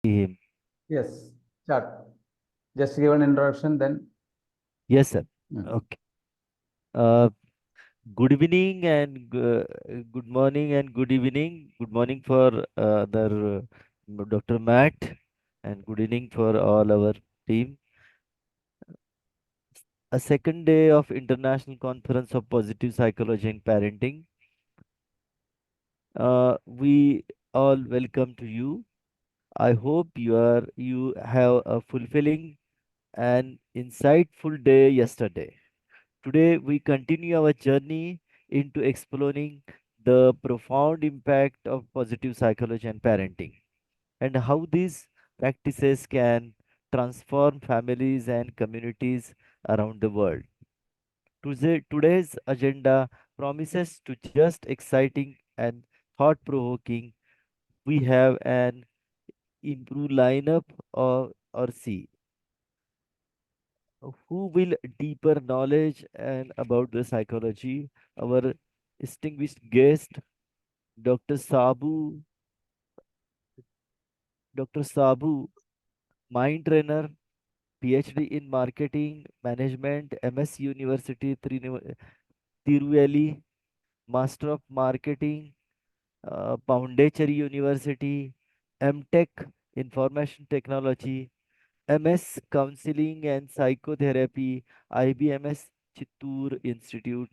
him. Yes, start. Just give an introduction, then. Yes, sir. Mm. Okay. Uh, Good evening and good morning and good evening. Good morning for Dr. Matt, and good evening for all our team. A second day of International Conference of Positive Psychology and Parenting. We all welcome to you. I hope you have a fulfilling and insightful day yesterday. Today, we continue our journey into exploring the profound impact of positive psychology and parenting, and how these practices can transform families and communities around the world. Today's agenda promises to just exciting and thought provoking. We have an improved lineup or see who will deeper knowledge and about the psychology. Our distinguished guest, Dr. Sabu, mind trainer, PhD in marketing management, MS University, Tiruveli, Master of Marketing, Pondicherry University, MTech, Information Technology, MS Counseling and Psychotherapy, IBMS Chittoor Institute,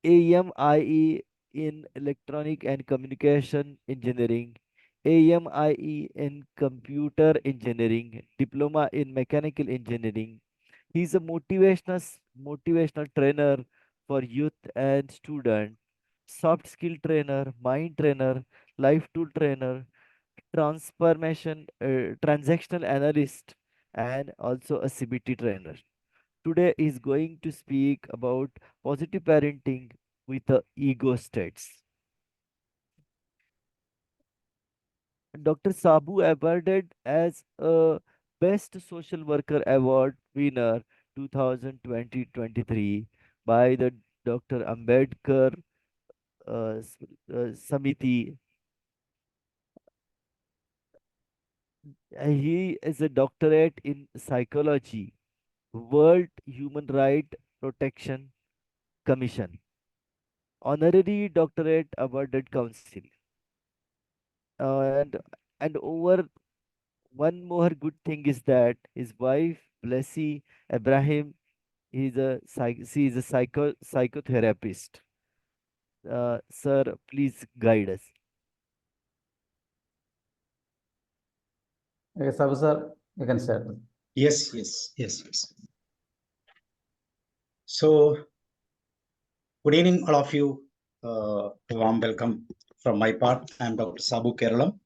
AMIE in Electronic and Communication Engineering, AMIE in Computer Engineering, Diploma in Mechanical Engineering. He is a motivational trainer for youth and student, soft skill trainer, mind trainer, life tool trainer, transactional analyst, and also a CBT trainer. Today is going to speak about positive parenting with the ego states. Dr. Sabu awarded as a Best Social Worker Award winner 2020-23 by the Dr. Ambedkar Samiti. He is a doctorate in psychology, World Human Right Protection Commission, honorary doctorate awarded council, and over one more good thing is that his wife Blessy Abraham she is a psychotherapist. Sir, please guide us. Okay, Sabu sir, you can start. Yes. So, good evening, all of you. Warm welcome from my part. I'm Dr. Sabu Keralam.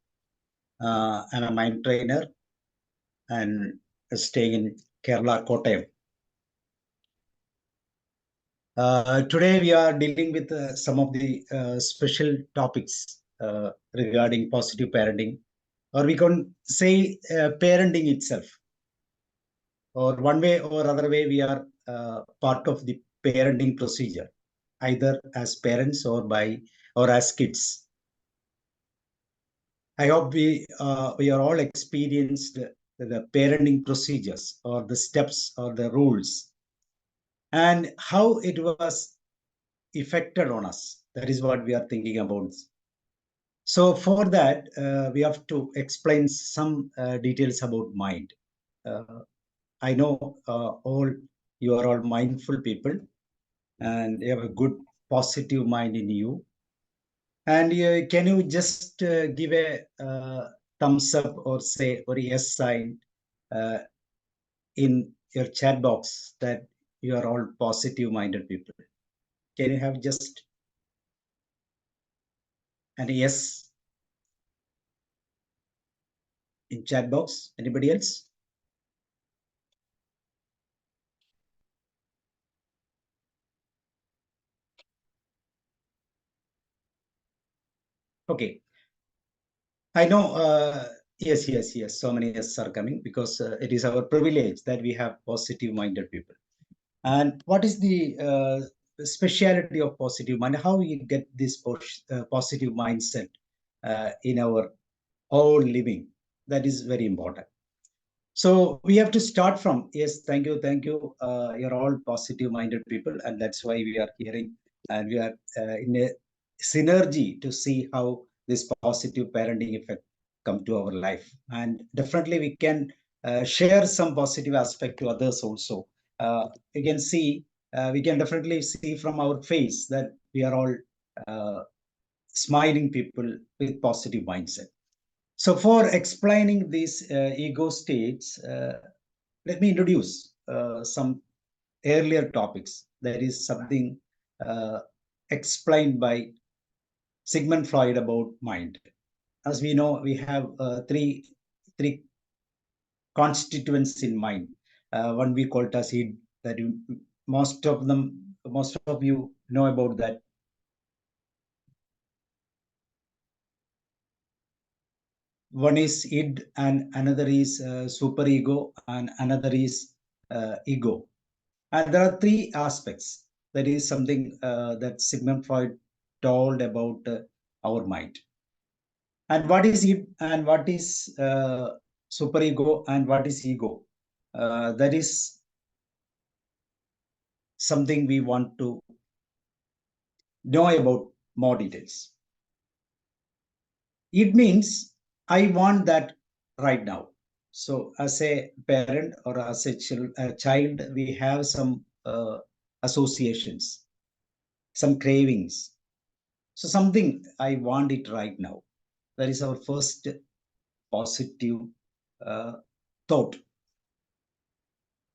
I'm a mind trainer and staying in Kerala, Kottayam. Today, we are dealing with some of the special topics regarding positive parenting, or we can say parenting itself. Or one way or other way, we are part of the parenting procedure, either as parents or as kids. I hope we are all experienced the parenting procedures or the steps or the rules and how it was affected on us. That is what we are thinking about. So for that, we have to explain some details about mind. I know all you are all mindful people and you have a good positive mind in you. And can you just give a thumbs up or say or yes sign uh, in your chat box that you are all positive minded people? Can you have just an yes in chat box? Anybody else? Okay. I know. Yes. So many yes are coming because it is our privilege that we have positive minded people. And what is the speciality of positive mind? How we get this positive mindset in our own living? That is very important. So we have to start from, yes, thank you, thank you. You're all positive minded people, and that's why we are hearing, and we are in a synergy to see how this positive parenting effect come to our life. And definitely we can share some positive aspect to others also. You can see, we can definitely see from our face that we are all uh, smiling people with positive mindset. So for explaining these ego states, let me introduce some earlier topics. That is something uh, explained by Sigmund Freud about mind. As we know, we have three constituents in mind. One we call it as id. That most of you know about that. One is id, and another is superego, and another is ego. And there are three aspects. That is something that Sigmund Freud told about our mind. And what is it, and what is superego, and what is ego? That is something we want to know about more details. It means I want that right now. So, as a parent or as a child, we have some associations, some cravings. So something I want it right now. That is our first positive uh, thought.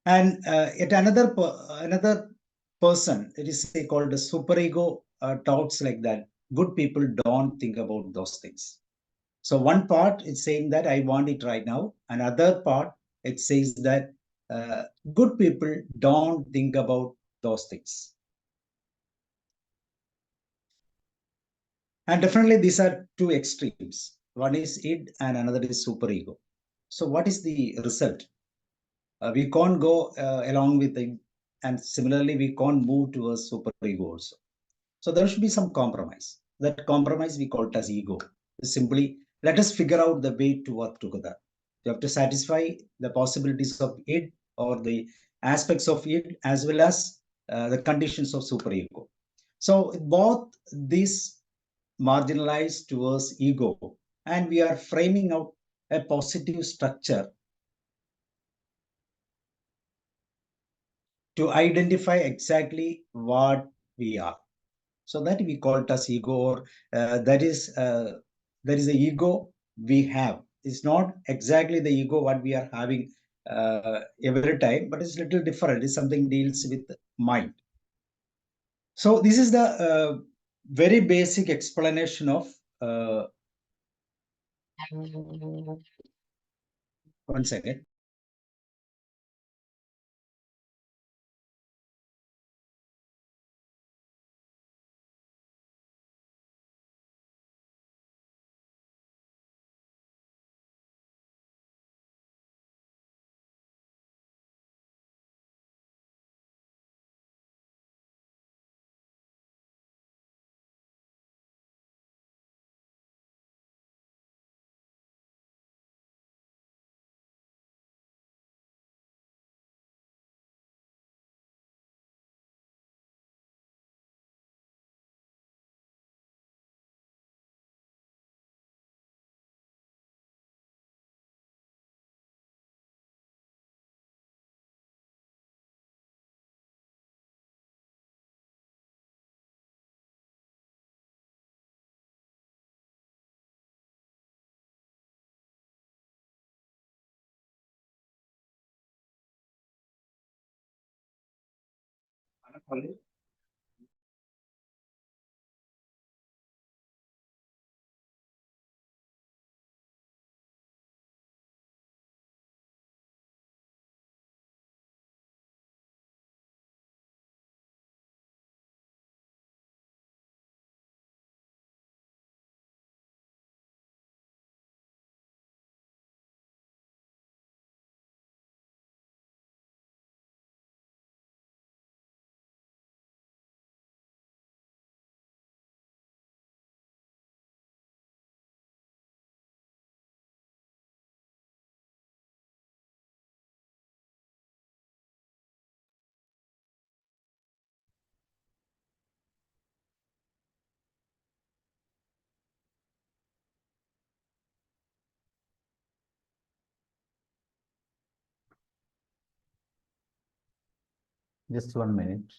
And yet another person, it is called the superego, thoughts like that. Good people don't think about those things. So one part is saying that I want it right now. Another part it says that uh, good people don't think about those things. And definitely these are two extremes. One is id and another is superego. So what is the result? We can't go along with it, and similarly we can't move towards superego also. So there should be some compromise. That compromise we call it as ego. Simply let us figure out the way to work together. You have to satisfy the possibilities of id or the aspects of id as well as the conditions of superego. So both these marginalized towards ego, and we are framing out a positive structure to identify exactly what we are. So that we call it as ego, or that is the ego we have. It's not exactly the ego what we are having every time, but it's a little different. It's something deals with mind. So this is the very basic explanation of one second. Just 1 minute.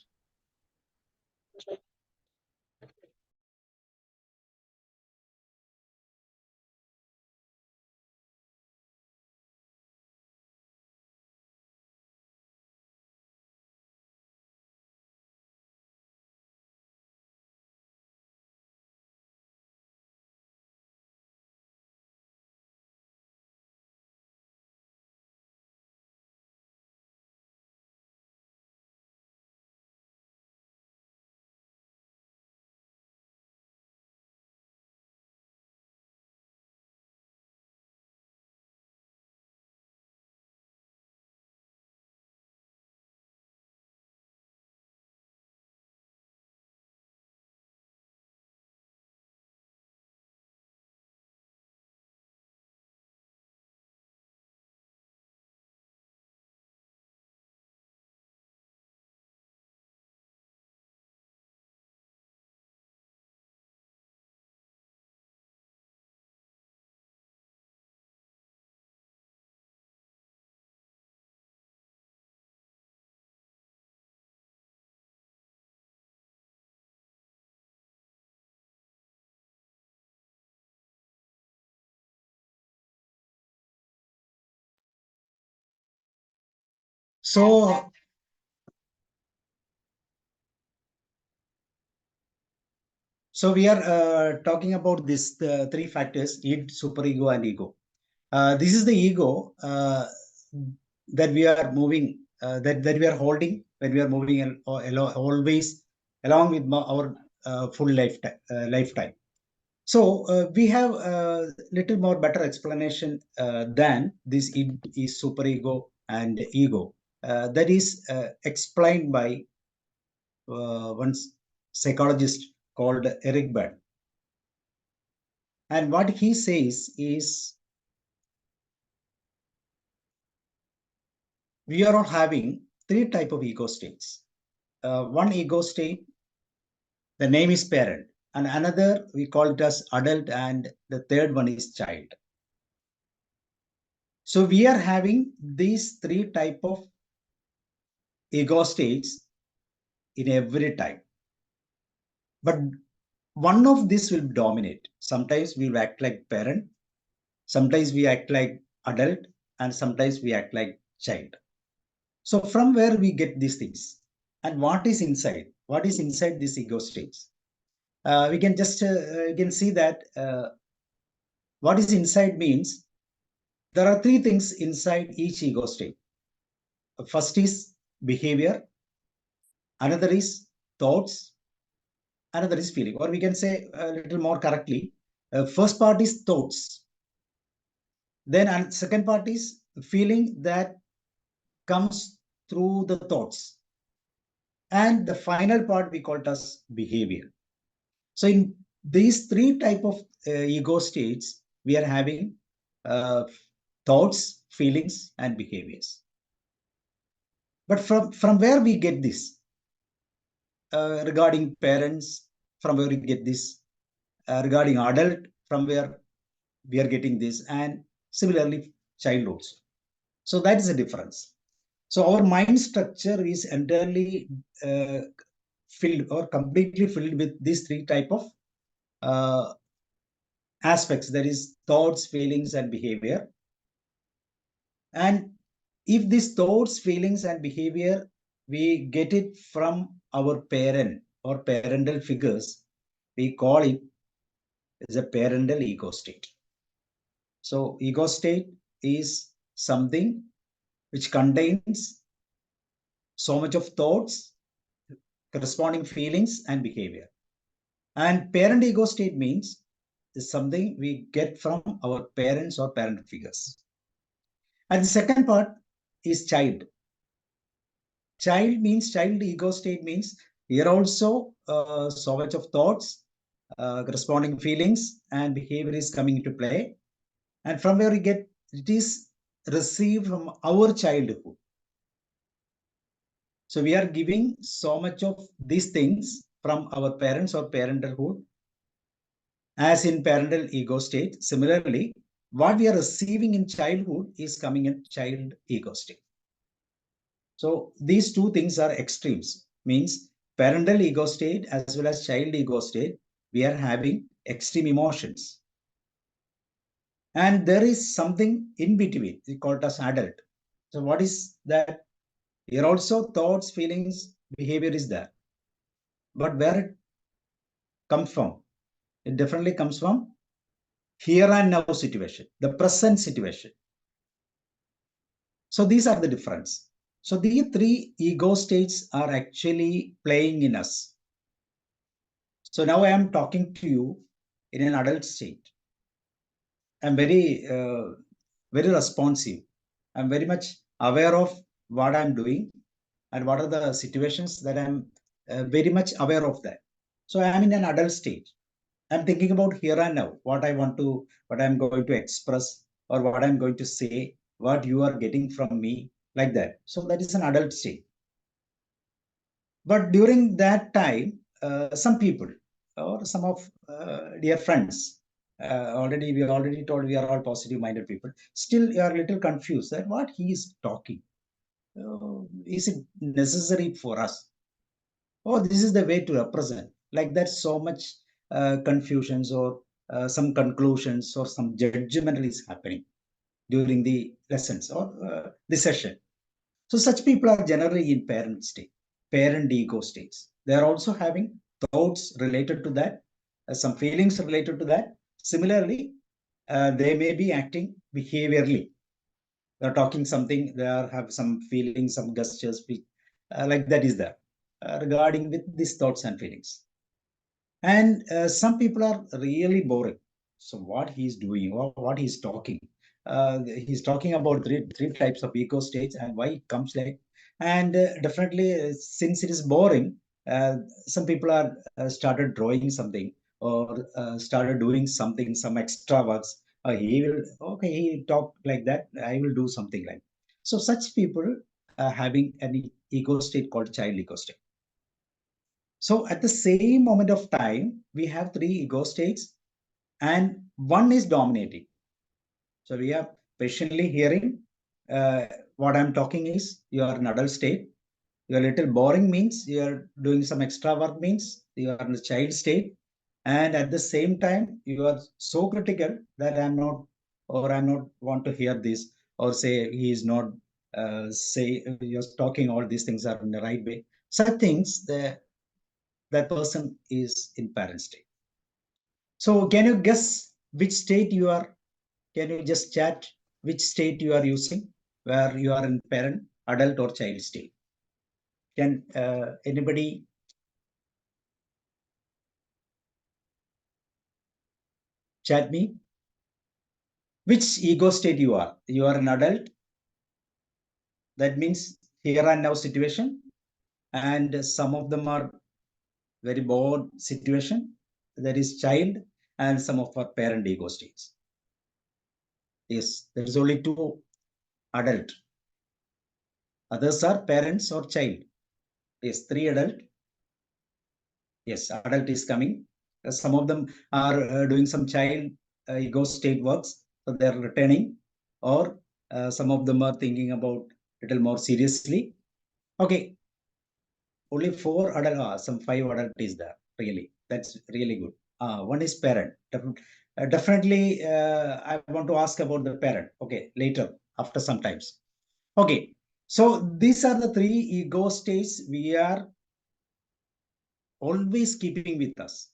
So, we are talking about this three factors: id, superego, and ego. This is the ego that we are moving, that we are holding when we are moving always along with our full lifetime. So we have a little more better explanation than this id is superego and ego. That is explained by one psychologist called Eric Berne. And what he says is, we are all having three type of ego states. One ego state, the name is parent, and another we call it as adult, and the third one is child. So we are having these three type of ego states in every time, but one of this will dominate. Sometimes we will act like parent, sometimes we act like adult, and sometimes we act like child. So from where we get these things, and what is inside? What is inside these ego states? We can just you can see that what is inside means there are three things inside each ego state. First is behavior, another is thoughts, another is feeling, or we can say a little more correctly, first part is thoughts, then second part is feeling that comes through the thoughts, and the final part we call it as behavior. So in these three type of ego states, we are having uh, thoughts, feelings, and behaviors. But from where we get this? Regarding parents, from where we get this? Regarding adult, from where we are getting this? And similarly, child also. So that is a difference. So our mind structure is entirely filled or completely filled with these three type of uh, aspects, that is thoughts, feelings, and behavior. And if these thoughts, feelings, and behavior, we get it from our parent or parental figures, we call it as a parental ego state. So ego state is something which contains so much of thoughts, corresponding feelings, and behavior. And parent ego state means is something we get from our parents or parental figures. And the second part is child. Child means child ego state means here also so much of thoughts, corresponding feelings, and behavior is coming into play. And from where we get it is received from our childhood. So we are giving so much of these things from our parents or parentalhood, as in parental ego state. Similarly, what we are receiving in childhood is coming in child ego state. So these two things are extremes, means parental ego state as well as child ego state. We are having extreme emotions. And there is something in between, we call it as adult. So what is that? Here also thoughts, feelings, behavior is there. But where it comes from? It definitely comes from here and now situation, the present situation. So these are the difference. So these three ego states are actually playing in us. So now I am talking to you in an adult state. I'm very responsive. I'm very much aware of what I'm doing and what are the situations that I'm very much aware of that. So I am in an adult state. I'm thinking about here and now, what I'm going to express or what I'm going to say, what you are getting from me, like that. So that is an adult state. But during that time, some people or some of dear friends, we already told we are all positive minded people. Still, you are a little confused that what he is talking. Is it necessary for us? Oh, this is the way to represent. Like that, so much confusions or some conclusions or some judgmental is happening during the lessons or the session. So such people are generally in parent state, parent ego states. They are also having thoughts related to that, some feelings related to that. Similarly, they may be acting behaviorally. They're talking something, they are have some feelings, some gestures, like that is there regarding with these thoughts and feelings. And some people are really boring. So what he's doing or what he's talking, he's talking about three types of ego states and why it comes like. And definitely, since it is boring, uh, some people are started drawing something or started doing something, some extra works. He will okay, he talk like that. I will do something like. So such people having an ego state called child ego state. So at the same moment of time, we have three ego states and one is dominating. So we are patiently hearing what I'm talking is you are in adult state. You are a little boring means you are doing some extra work means you are in the child state. And at the same time, you are so critical that I'm not want to hear this or say he is not say you're talking all these things are in the right way. Such things, that person is in parent state. So can you guess which state you are? Can you just chat which state you are using, where you are in parent, adult, or child state? Can anybody chat me? Which ego state you are? You are an adult. That means here and now situation, and some of them are very bored situation. That is child, and some of our parent ego states. Yes, there is only two adult. Others are parents or child. Yes, three adult. Yes, adult is coming. Some of them are doing some child ego state works, so they're returning, or some of them are thinking about little more seriously. Okay, only four adult, some five adult is there. Really, that's really good. One is parent. Definitely, I want to ask about the parent. Okay, later after some times. Okay, so these are the three ego states we are always keeping with us.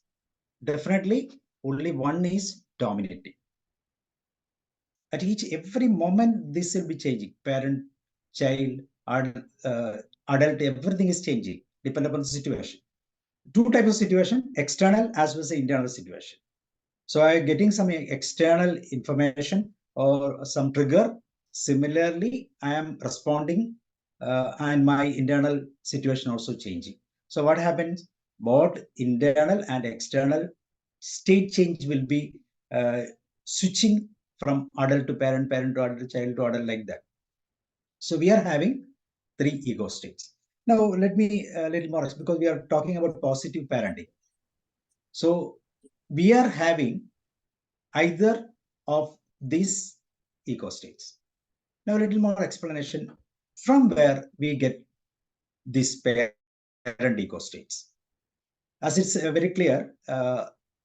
Definitely, only one is dominating. At every moment, this will be changing. Parent, child, adult, everything is changing, depending upon the situation. Two types of situation: external as well as the internal situation. So I'm getting some external information or some trigger. Similarly, I am responding, and my internal situation also changing. So what happens? Both internal and external state change will be uh, switching from adult to parent, parent to adult, child to adult, like that. So we are having three ego states. Now let me a little more, because we are talking about positive parenting. So we are having either of these ego states. Now a little more explanation. from where we get these parent ego states. As it's very clear,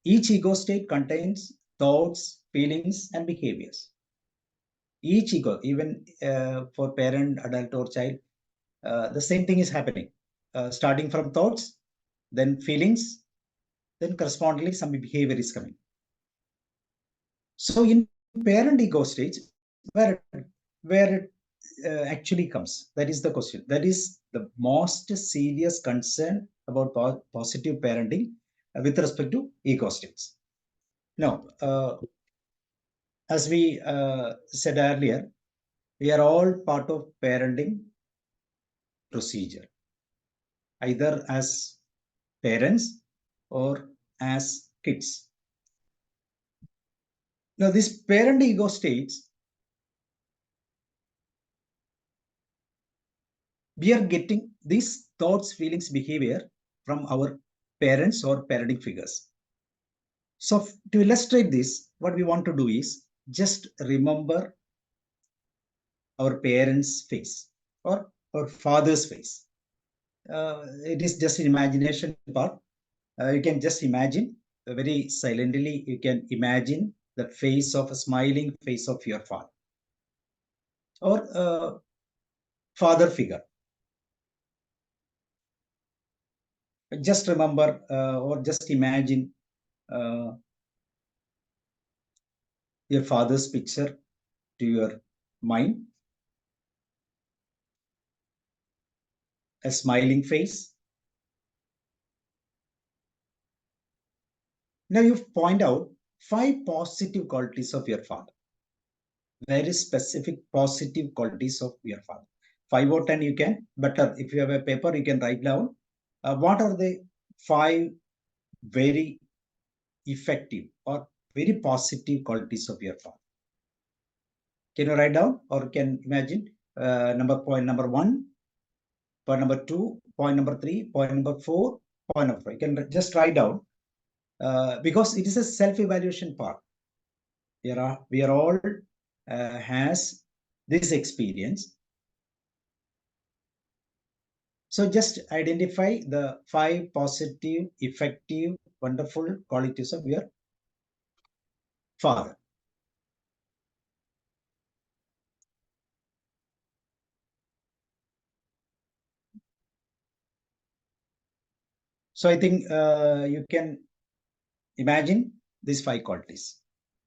each ego state contains thoughts, feelings, and behaviors. Each ego, even for parent, adult, or child, the same thing is happening. Starting from thoughts, then feelings, then correspondingly some behavior is coming. So in parent ego states, where it actually comes, that is the question. That is the most serious concern about positive parenting with respect to ego states. Now, as we said earlier, we are all part of parenting procedure, either as parents or as kids. Now, this parent ego states, we are getting these thoughts, feelings, behavior from our parents or parenting figures. So to illustrate this, what we want to do is just remember our parents' face or our father's face. It is just an imagination part. You can just imagine very silently, you can imagine the face of a smiling face of your father or father figure. Just remember or just imagine your father's picture to your mind, a smiling face. Now you point out 5 positive qualities of your father, very specific positive qualities of your father. 5 or 10 you can, better if you have a paper, you can write down what are the 5 very effective or very positive qualities of your father. Can you write down or can imagine point number 1, point number 2, point number 3, point number 4, point number 5. You can just write down because it is a self-evaluation part. We are all has this experience. So just identify the 5 positive, effective, wonderful qualities of your father. So I think you can imagine these 5 qualities.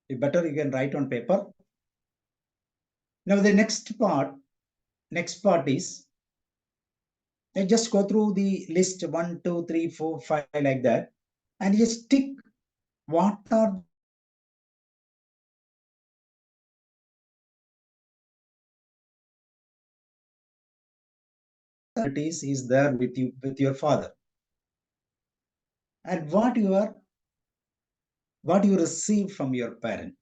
If better, you can write on paper. Now the next part is I just go through the list 1, 2, 3, 4, 5 like that, and just tick what are the 5 qualities is there with you with your father, and what you receive from your parent.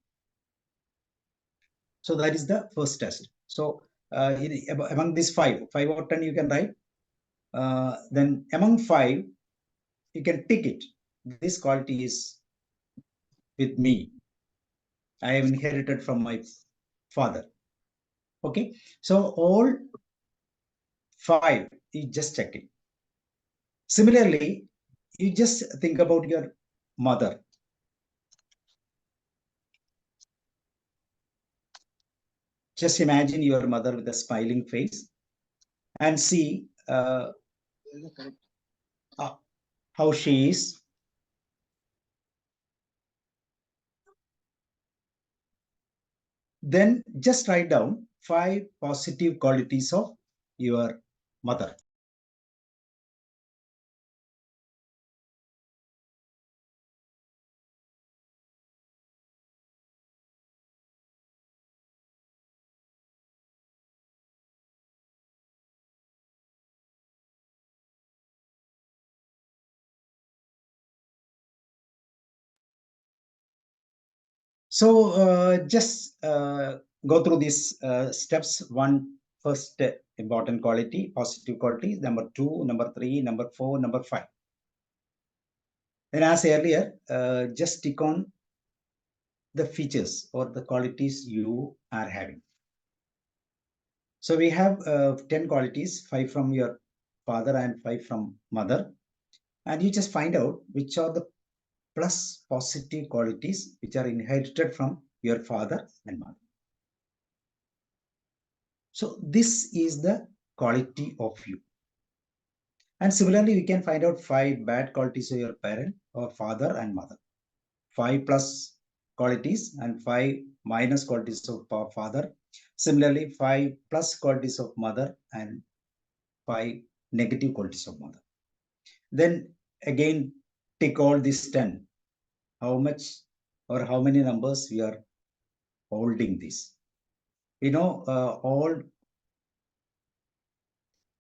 So that is the first test. So among these 5 or 10 you can write. Then among 5 you can tick it. This quality is with me. I have inherited from my father. Okay, so all 5 you just check it. Similarly, you just think about your mother. Just imagine your mother with a smiling face and see how she is. Then just write down 5 positive qualities of your mother. So just go through these steps. First important quality, positive quality. Number 2, number 3, number 4, number 5. Then as earlier, just tick on the features or the qualities you are having. So we have 10 qualities, 5 from your father and 5 from mother. And you just find out which are the plus positive qualities which are inherited from your father and mother. So this is the quality of you. And similarly, we can find out 5 bad qualities of your parent or father and mother. 5 plus qualities and 5 minus qualities of father. Similarly, 5 plus qualities of mother and 5 negative qualities of mother. Then again, take all these 10. How much or how many numbers we are holding this? All,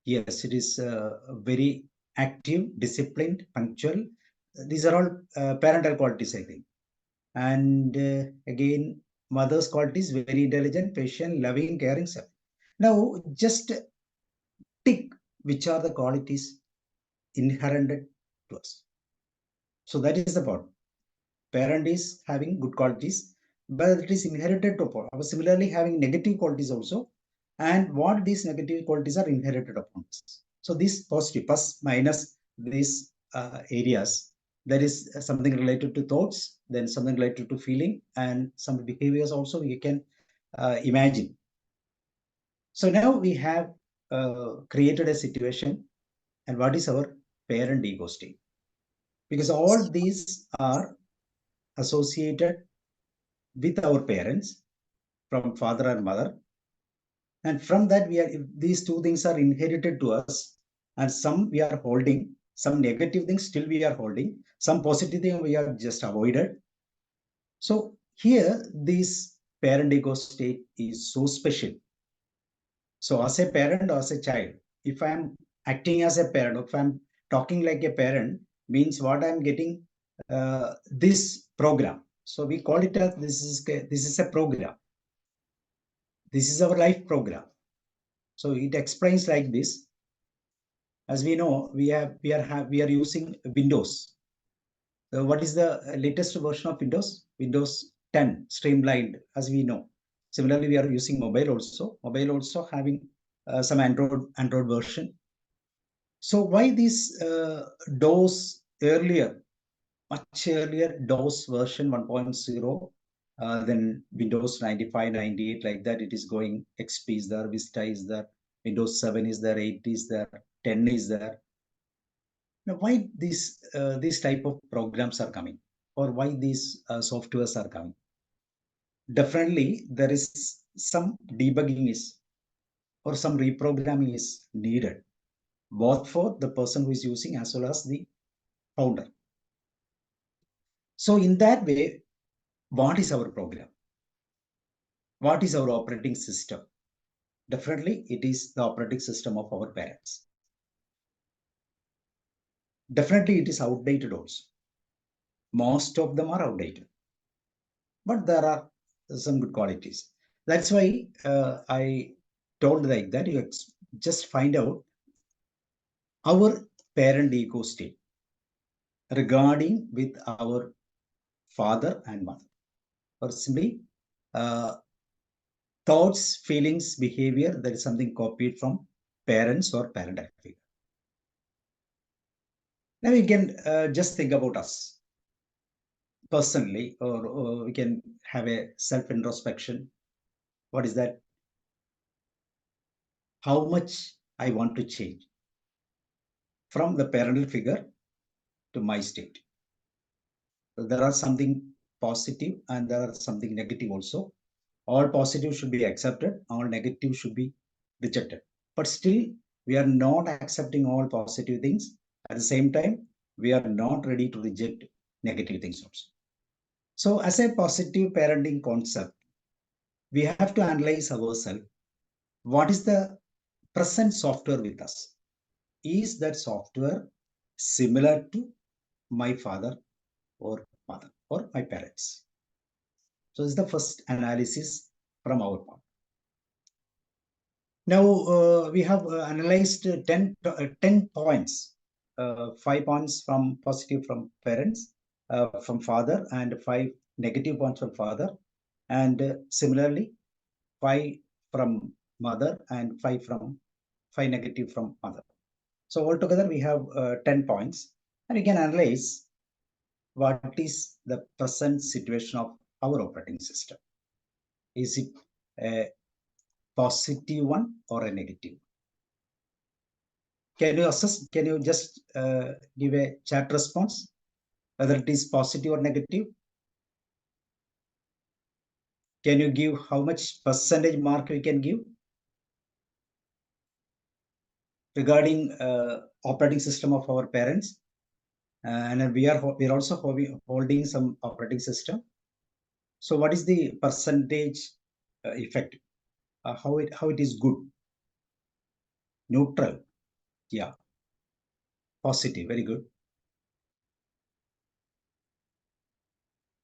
yes, it is very active, disciplined, punctual. These are all parental qualities, I think. And again, mother's qualities, very intelligent, patient, loving, caring. Now, just tick which are the qualities inherited to us. So that is the part. Parent is having good qualities, but it is inherited to upon. Similarly, having negative qualities also, and what these negative qualities are inherited upon us. So these positive plus minus these areas, there is something related to thoughts, then something related to feeling, and some behaviors also you can imagine. So now we have created a situation, and what is our parent ego state? Because all these are associated with our parents from father and mother, and from that we are, if these two things are inherited to us, and some we are holding, some negative things still we are holding, some positive thing we are just avoided. So here this parent ego state is so special. So as a parent or as a child, if I am acting as a parent, if I'm talking like a parent, means what I'm getting this program. So we call it as this is a program. This is our life program. So it explains like this. As we know, we are using Windows. So what is the latest version of Windows? Windows 10 streamlined, as we know. Similarly, we are using mobile also. Mobile also having some Android version. So why this DOS earlier, much earlier DOS version 1.0, then Windows 95, 98, like that, it is going. XP is there, Vista is there, Windows 7 is there, 8 is there, 10 is there. Now, why these type of programs are coming, or why these softwares are coming? Definitely, there is some debugging is, or some reprogramming is needed, both for the person who is using as well as the founder. So in that way, what is our program? What is our operating system? Definitely, it is the operating system of our parents. Definitely, it is outdated also. Most of them are outdated, but there are some good qualities. That's why I told like that. You just find out our parent ego state regarding with our father and mother, or simply uh, thoughts, feelings, behavior that is something copied from parents or parental figure. Now we can just think about us personally, or we can have a self introspection. What is that? How much I want to change from the parental figure to my state. So there are something positive and there are something negative also. All positive should be accepted, all negative should be rejected. But still, we are not accepting all positive things. At the same time, we are not ready to reject negative things also. So, as a positive parenting concept, we have to analyze ourselves. What is the present software with us? Is that software similar to my father or mother or my parents? So, this is the first analysis from our part. Now we have analyzed 10 points, 5 points from positive from parents, from father, and 5 negative points from father, and similarly 5 from mother and 5 negative from mother. So altogether we have 10 points, and we can analyze what is the present situation of our operating system. Is it a positive one or a negative? Can you assess? Can you just give a chat response whether it is positive or negative? Can you give how much percentage mark we can give regarding operating system of our parents? And we are also holding some operating system. So what is the percentage effect? How it is good? Neutral. Yeah. Positive. Very good.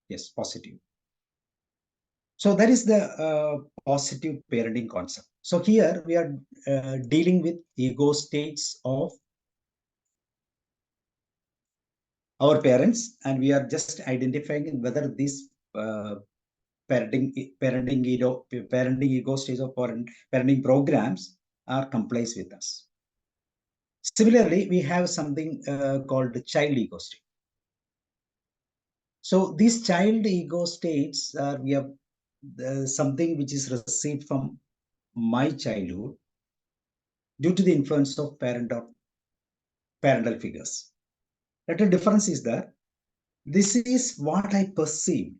Yes, positive. So that is the positive parenting concept. So here we are dealing with ego states of our parents, and we are just identifying whether these parenting ego states of parenting programs are complies with us. Similarly, we have something called the child ego state. So these child ego states are we have something which is received from my childhood due to the influence of parental figures. Little difference is that this is what I perceive.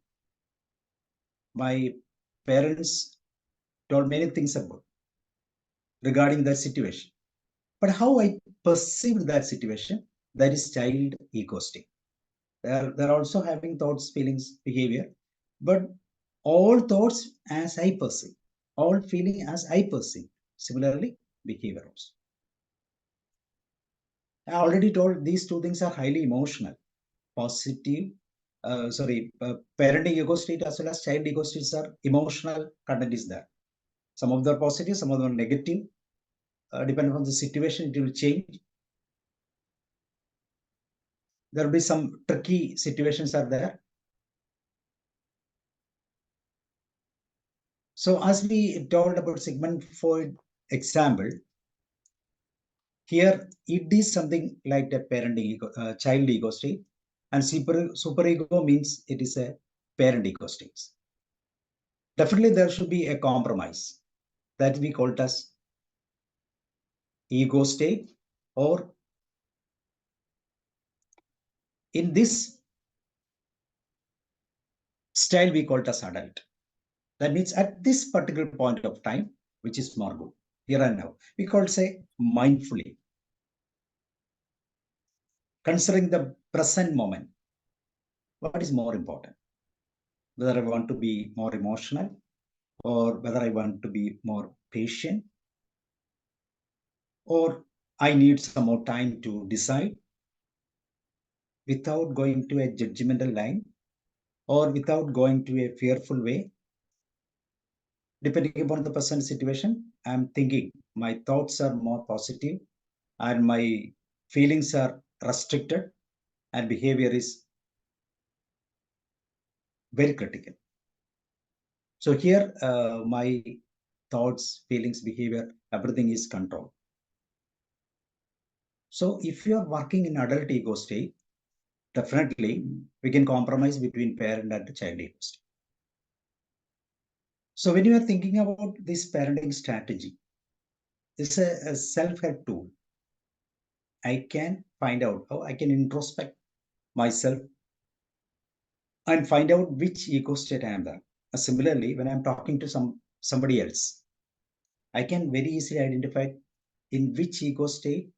My parents told many things about regarding that situation. But how I perceived that situation, that is child ego state. They're also having thoughts, feelings, behavior, but all thoughts as I perceive, all feeling as I perceive. Similarly, behavior also. I already told these two things are highly emotional. Positive, parenting ego state as well as child ego states are emotional content is there. Some of them are positive, some of them are negative. Depending on the situation, it will change. There will be some tricky situations are there. So as we told about Sigmund Freud example, here it is something like the parenting ego, child ego state, and super ego means it is a parent ego state. Definitely there should be a compromise that we call it as ego state, or in this style we call it as adult. That means at this particular point of time, which is more good, here and now, we call say mindfully, considering the present moment. What is more important? Whether I want to be more emotional or whether I want to be more patient, or I need some more time to decide without going to a judgmental line or without going to a fearful way. Depending upon the present situation, I'm thinking my thoughts are more positive and my feelings are restricted and behavior is very critical. So here, my thoughts, feelings, behavior, everything is controlled. So if you are working in adult ego state, definitely we can compromise between parent and child ego state. So when you are thinking about this parenting strategy, it's a self-help tool. I can find out how I can introspect myself and find out which ego state I am there. Similarly, when I'm talking to somebody else, I can very easily identify in which ego state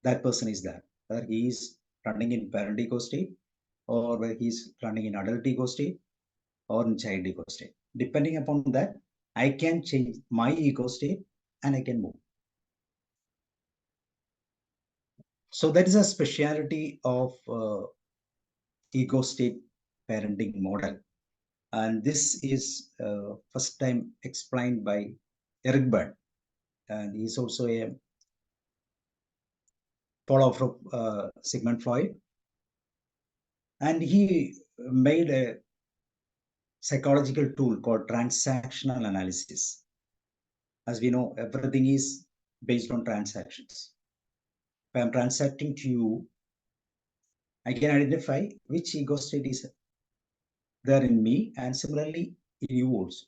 that person is there. Whether he is running in parent ego state, or whether he is running in adult ego state, or in child ego state. Depending upon that, I can change my ego state and I can move. So that is a speciality of ego state parenting model. And this is first time explained by Eric Berne. And he's also a follower of Sigmund Freud. And he made a psychological tool called transactional analysis. As we know, everything is based on transactions. If I'm transacting to you, I can identify which ego state is there in me and similarly in you also.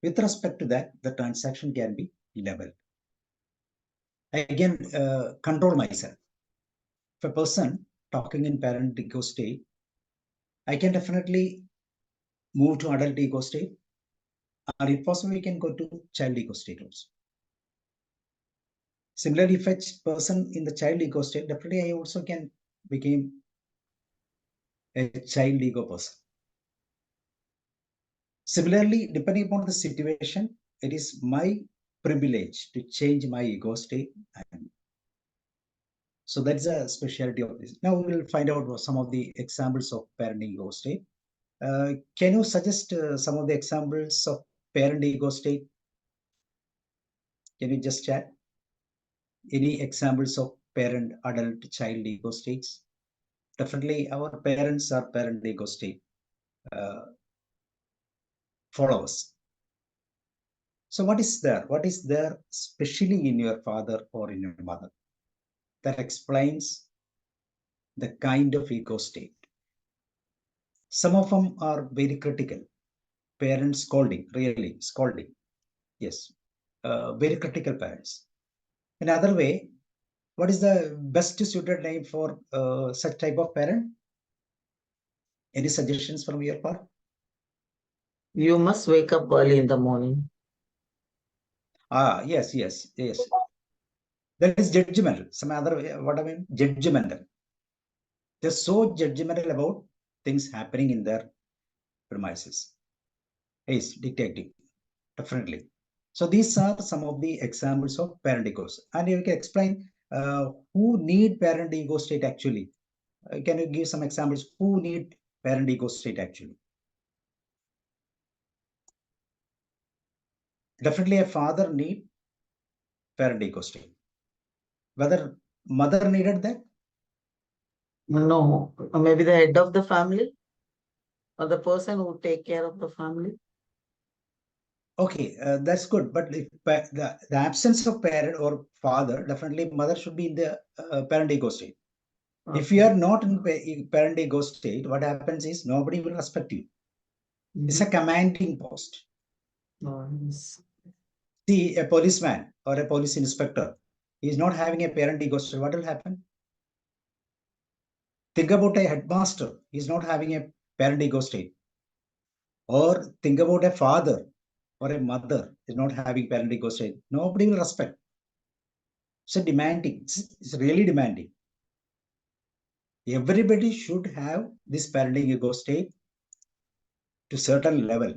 With respect to that, the transaction can be level. I can control myself. If a person talking in parent ego state, I can definitely move to adult ego state, or if possible, we can go to child ego state also. Similarly, if a person in the child ego state, definitely I also can become a child ego person. Similarly, depending upon the situation, it is my privilege to change my ego state. And so that's a specialty of this. Now we will find out some of the examples of parent ego state. Can you suggest some of the examples of parent ego state? Can you just chat? Any examples of parent, adult, child ego states? Definitely, our parents are parent ego state followers. So, what is there? What is there, especially in your father or in your mother, that explains the kind of ego state? Some of them are very critical. Parents scolding, really scolding. Yes, very critical parents. Another way, what is the best suited name for such type of parent? Any suggestions from your part? You must wake up early in the morning. Yes, yes, yes. That is judgmental. Some other way, what I mean, judgmental. They're so judgmental about things happening in their premises. Yes, dictating, definitely. So these are some of the examples of parent egos. And you can explain who need parent ego state actually. Can you give some examples? Who need parent ego state actually? Definitely a father need parent ego state. Whether mother needed that? No, maybe the head of the family or the person who take care of the family. Okay, that's good. But if the absence of parent or father, definitely mother should be in the parent ego state. Okay. If you are not in parent ego state, what happens is nobody will respect you. It's a commanding post. Yes. See, a policeman or a police inspector is not having a parent ego state. What will happen? Think about a headmaster. He's not having a parent ego state. Or think about a father or a mother is not having parent ego state. Nobody will respect. So demanding. It's really demanding. Everybody should have this parenting ego state to certain level.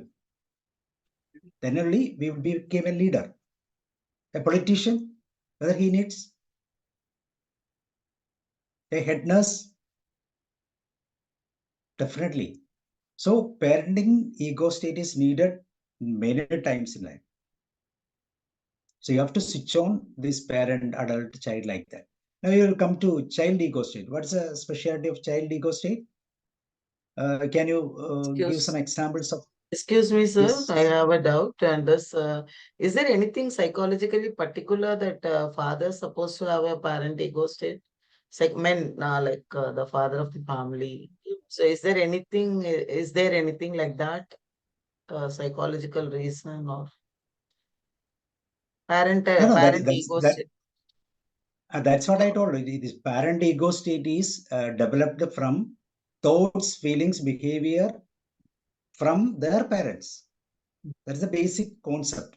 Then only we will become a leader. A politician, whether he needs a head nurse, definitely. So parenting ego state is needed many times in life. So you have to switch on this parent, adult, child like that. Now you will come to child ego state. What's the specialty of child ego state? Can you give some examples of Excuse me, sir. this? I have a doubt. And this, is there anything psychologically particular that father is supposed to have a parent ego state? Segment, the father of the family. So, is there anything like that? Psychological reason or No, no, parent ego state? that's what I told you. This parent ego state is developed from thoughts, feelings, behavior from their parents. That's the basic concept.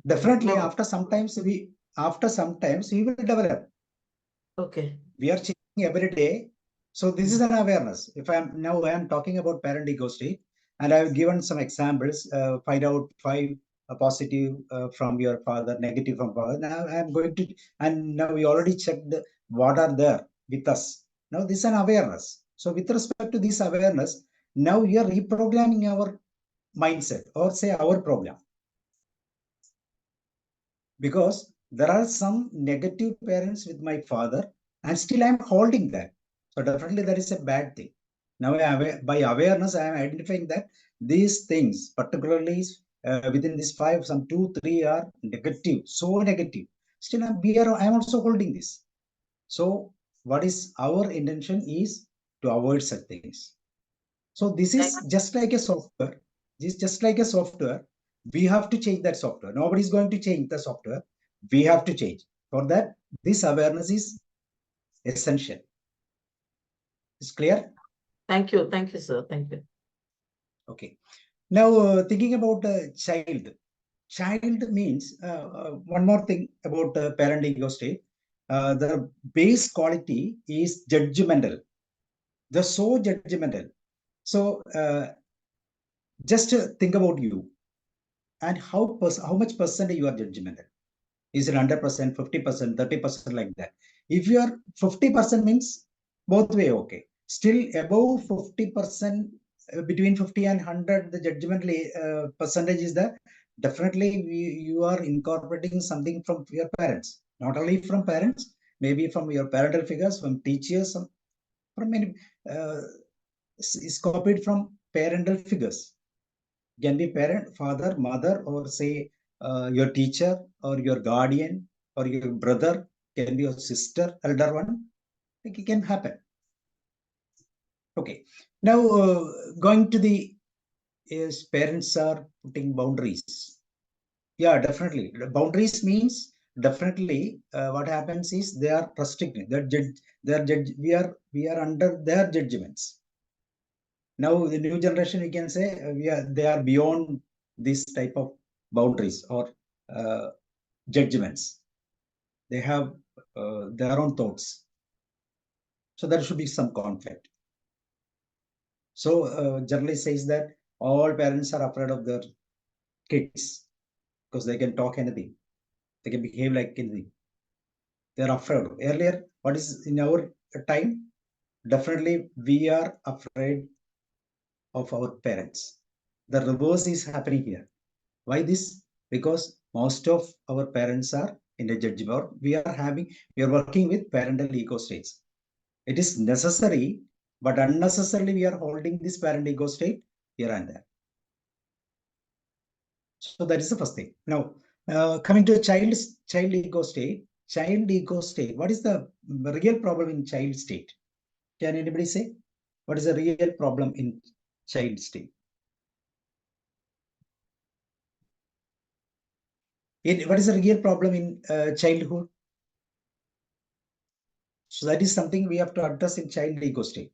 Definitely, No. after sometimes we will develop. Okay. We are changing every day. So this is an awareness. If I'm talking about parent ego state, and I've given some examples. Find out 5 positive from your father, negative from father. Now I'm going to, and now we already checked what are there with us. Now this is an awareness. So with respect to this awareness, now we are reprogramming our mindset or say our program, because there are some negative parents with my father and still I'm holding that. So definitely that is a bad thing. Now by awareness I am identifying that these things, particularly within this 5, some 2, 3 are negative, so negative. Still, I am also holding this. So what is our intention is to avoid such things. So this is just like a software. This is just like a software. We have to change that software. Nobody is going to change the software. We have to change. For that, this awareness is essential. Is clear? Thank you, sir. Thank you. Okay. Now, thinking about child. Child means one more thing about parent ego state. The base quality is judgmental. They're so judgmental. So just think about you and how much percent you are judgmental. Is it 100%, 50%, 30% like that? If you are 50% means both way okay. Still above 50%, between 50 and 100, the judgmental percentage is there. Definitely you are incorporating something from your parents. Not only from parents, maybe from your parental figures, from teachers, from many, is copied from parental figures. Can be parent, father, mother, or say your teacher or your guardian or your brother, can be your sister, elder one. It can happen. Okay. Now going to the is parents are putting boundaries. Yeah, definitely. Boundaries means definitely what happens is they are restricting. They're judge. We are under their judgments. Now the new generation, we can say they are beyond this type of boundaries or judgments. They have their own thoughts. So there should be some conflict. So generally says that all parents are afraid of their kids because they can talk anything. They can behave like anything. They're afraid. Earlier, what is in our time? Definitely we are afraid of our parents. The reverse is happening here. Why this? Because most of our parents are in a judgment. We are working with parental ego states. It is necessary, but unnecessarily we are holding this parent ego state here and there. So that is the first thing. Now, coming to a child ego state. Child ego state. What is the real problem in child state? Can anybody say? What is the real problem in child state? What is the real problem in childhood? So that is something we have to address in child ego state.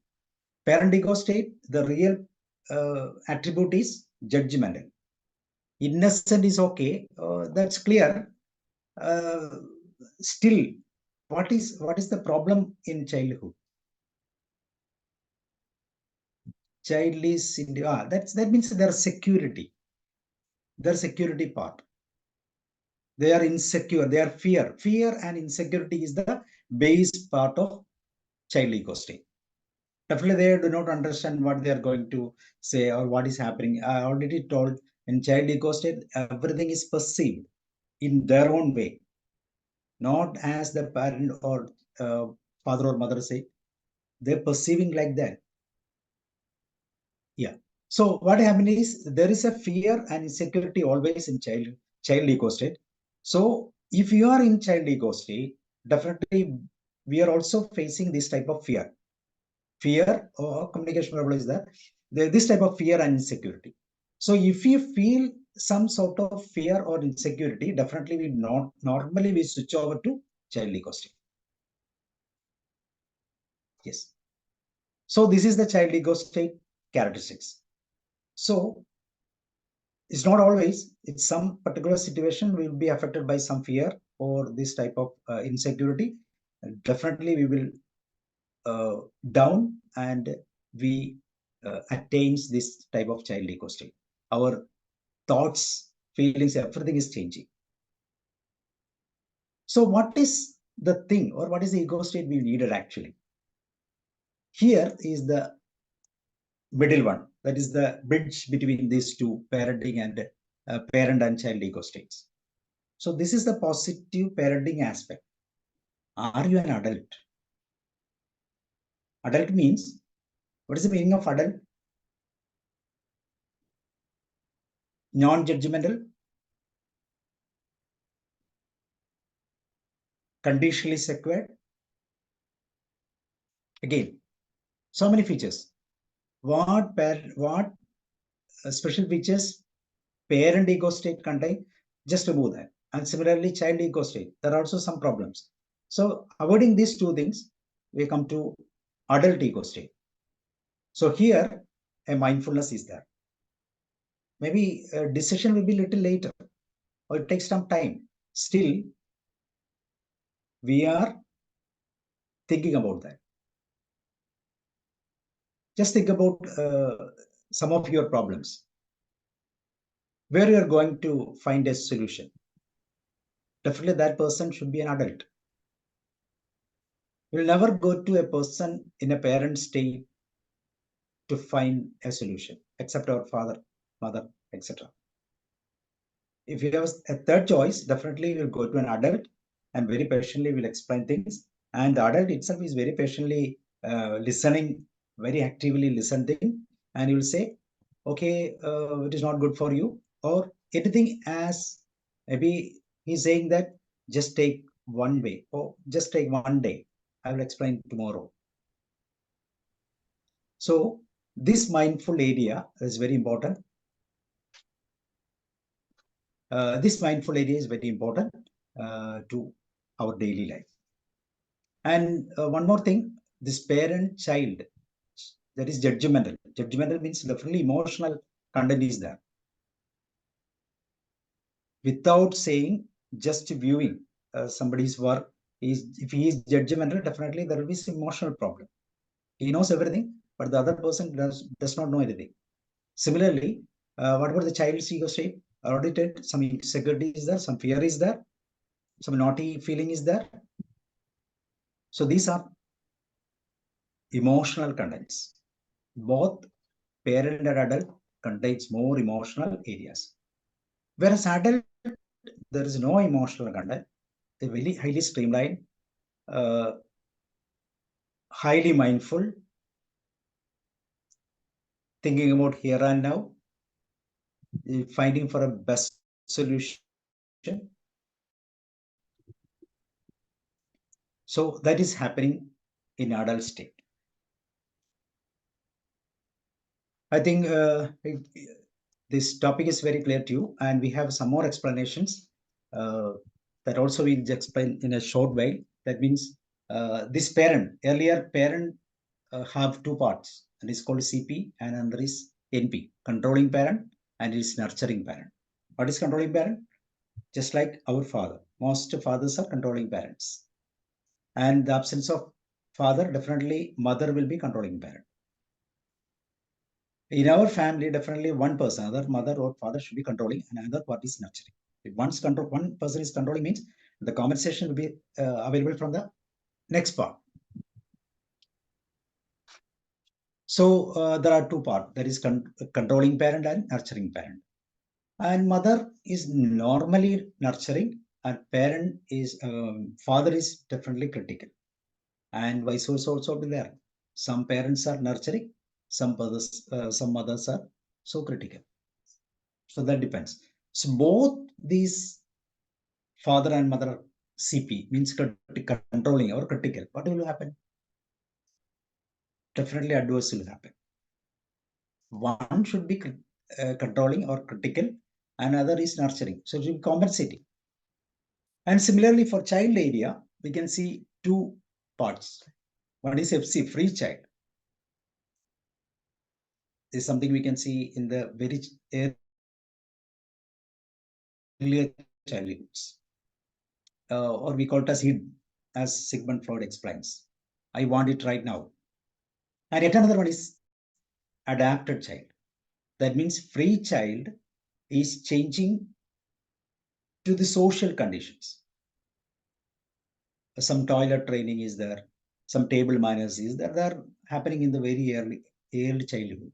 Parent ego state, the real attribute is judgmental. Innocent is okay, that's clear. Still, what is the problem in childhood? Child is that means their security part. They are insecure, they are fear and insecurity is the base part of child ego state. Definitely they do not understand what they are going to say or what is happening. I already told, in child ego state everything is perceived in their own way, not as the parent or father or mother say. They're perceiving like that. Yeah. So what happens is there is a fear and insecurity always in child ego state. So if you are in child ego state, definitely we are also facing this type of fear or communication problem is that this type of fear and insecurity. So if you feel some sort of fear or insecurity, definitely normally we switch over to child ego state. Yes. So this is the child ego state characteristics. So it's not always, it's some particular situation will be affected by some fear or this type of insecurity. Definitely we will down and we attains this type of child ego state. Our thoughts, feelings, everything is changing. So what is the thing or what is the ego state we needed actually? Here is the middle one. That is the bridge between these two, parenting and parent and child ego states. So this is the positive parenting aspect. Are you an adult? Adult means, what is the meaning of adult? non-judgmental, conditionally secured. Again, so many features. What special features parent ego state contain? Just remove that. And similarly, child ego state. There are also some problems. So avoiding these two things, we come to adult ego state. So here, a mindfulness is there. Maybe a decision will be a little later, or it takes some time. Still, we are thinking about that. Just think about some of your problems, where you are going to find a solution. Definitely that person should be an adult. You'll never go to a person in a parent state to find a solution, except our father, mother, etc. If you have a third choice, definitely you'll go to an adult and very patiently will explain things. And the adult itself is very patiently listening, very actively listening, and you will say, okay, it is not good for you, or anything as maybe he's saying that just take one way, or just take one day. I will explain tomorrow. So this mindful area is very important. This mindful area is very important to our daily life. And one more thing, this parent-child, that is judgmental. Judgmental means definitely emotional content is there. Without saying, just viewing somebody's work, if he is judgmental, definitely there will be some emotional problem. He knows everything, but the other person does not know anything. Similarly, what about the child's ego state? Audited, some insecurity is there, some fear is there, some naughty feeling is there. So these are emotional contents. Both parent and adult contains more emotional areas. Whereas adult, there is no emotional content. They're very highly streamlined, highly mindful, thinking about here and now, finding for a best solution. So that is happening in adult state. I think this topic is very clear to you, and we have some more explanations that also we'll explain in a short while. That means this parent, earlier parent have two parts, and it's called CP, and another is NP, controlling parent, and is nurturing parent. What is controlling parent? Just like our father, most fathers are controlling parents, and the absence of father, definitely mother will be controlling parent. In our family, definitely one person, either mother or father, should be controlling, and another part is nurturing. If one person is controlling, means the compensation will be available from the next part. So there are two parts. There is controlling parent and nurturing parent. And mother is normally nurturing, and parent is father is definitely critical, and vice versa also be there. Some parents are nurturing, some mothers are so critical. So that depends. So both these father and mother CP means controlling or critical. What will happen? Definitely adverse will happen. One should be controlling or critical, another is nurturing. So it will be compensating. And similarly for child area, we can see two parts. One is FC, free child. This is something we can see in the very earlier childhoods. Or we call it as id, as Sigmund Freud explains. I want it right now. And yet another one is adapted child. That means free child is changing to the social conditions. Some toilet training is there, some table manners is there. They're happening in the very early childhood.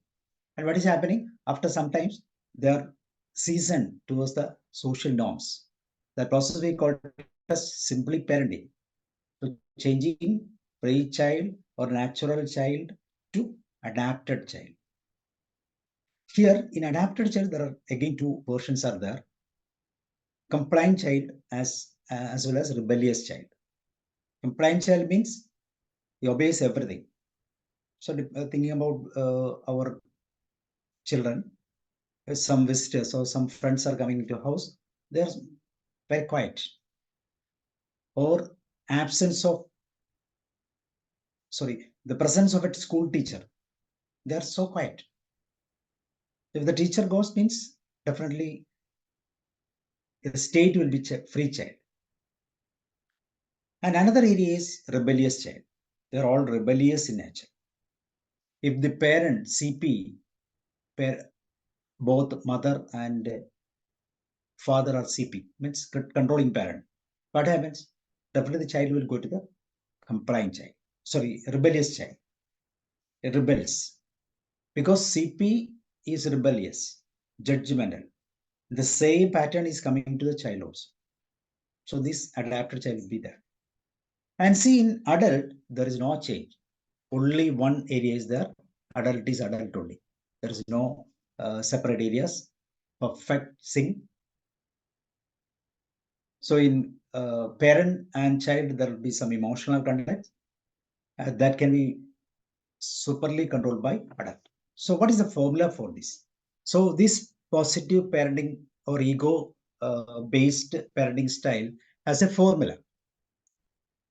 And what is happening? After sometimes they are seasoned towards the social norms. That process we call it as simply parenting. So changing pre-child or natural child to adapted child. Here in adapted child, there are again two versions are there. Compliant child as well as rebellious child. Compliant child means he obeys everything. So thinking about our children, some visitors or some friends are coming into house, they're very quiet. Or absence of, the presence of a school teacher, they're so quiet. If the teacher goes, means definitely the state will be free child. And another area is rebellious child. They're all rebellious in nature. If the parent, CP, both mother and father are CP, means controlling parent, what happens? Definitely the child will go to the compliant child. Rebellious child. It rebels. Because CP is rebellious, judgmental. The same pattern is coming to the child also. So this adapted child will be there. And see, in adult, there is no change. Only one area is there. Adult is adult only. There is no separate areas. Perfect sync. So in parent and child, there will be some emotional contact that can be superly controlled by adult. So what is the formula for this? So this positive parenting or ego based parenting style has a formula.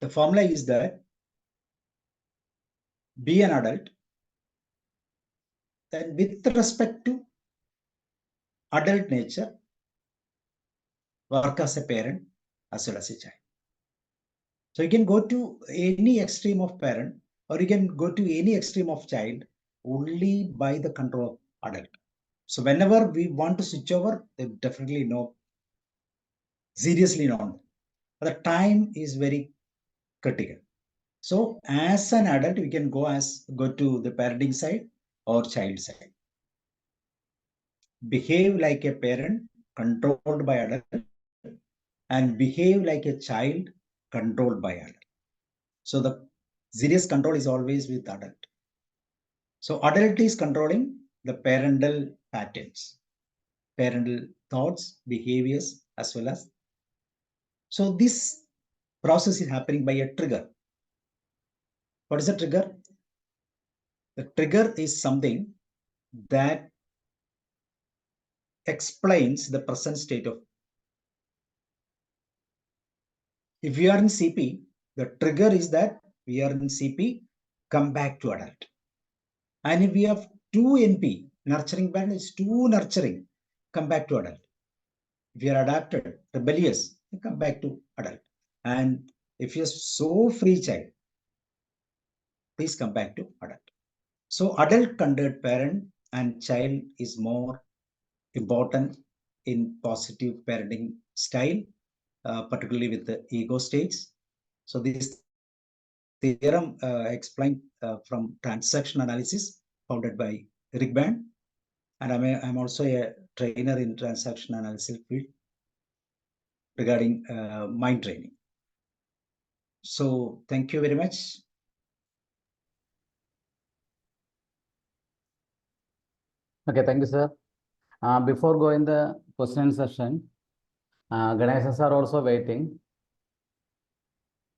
The formula is that be an adult, then with respect to adult nature, work as a parent as well as a child. So you can go to any extreme of parent or you can go to any extreme of child only by the control of adult. So whenever we want to switch over, they definitely know, seriously know. The time is very critical. So as an adult, we can go to the parenting side or child side. Behave like a parent controlled by adult and behave like a child controlled by adult. So the serious control is always with adult. So adult is controlling the parental patterns, parental thoughts, behaviors, as well as. So this process is happening by a trigger. What is a trigger? The trigger is something that explains the present state of. If we are in CP, the trigger is that we are in CP, come back to adult. And if we have 2 NP, nurturing parent is too nurturing, come back to adult. If you are adapted, rebellious, come back to adult. And if you're so free child, please come back to adult. So adult controlled parent and child is more important in positive parenting style, particularly with the ego states. So this theorem explained from transaction analysis founded by Rick Band. And I'm also a trainer in transaction analysis field regarding mind training. So thank you very much. Okay, thank you, sir. Before going the question session, Ganesh sir also waiting.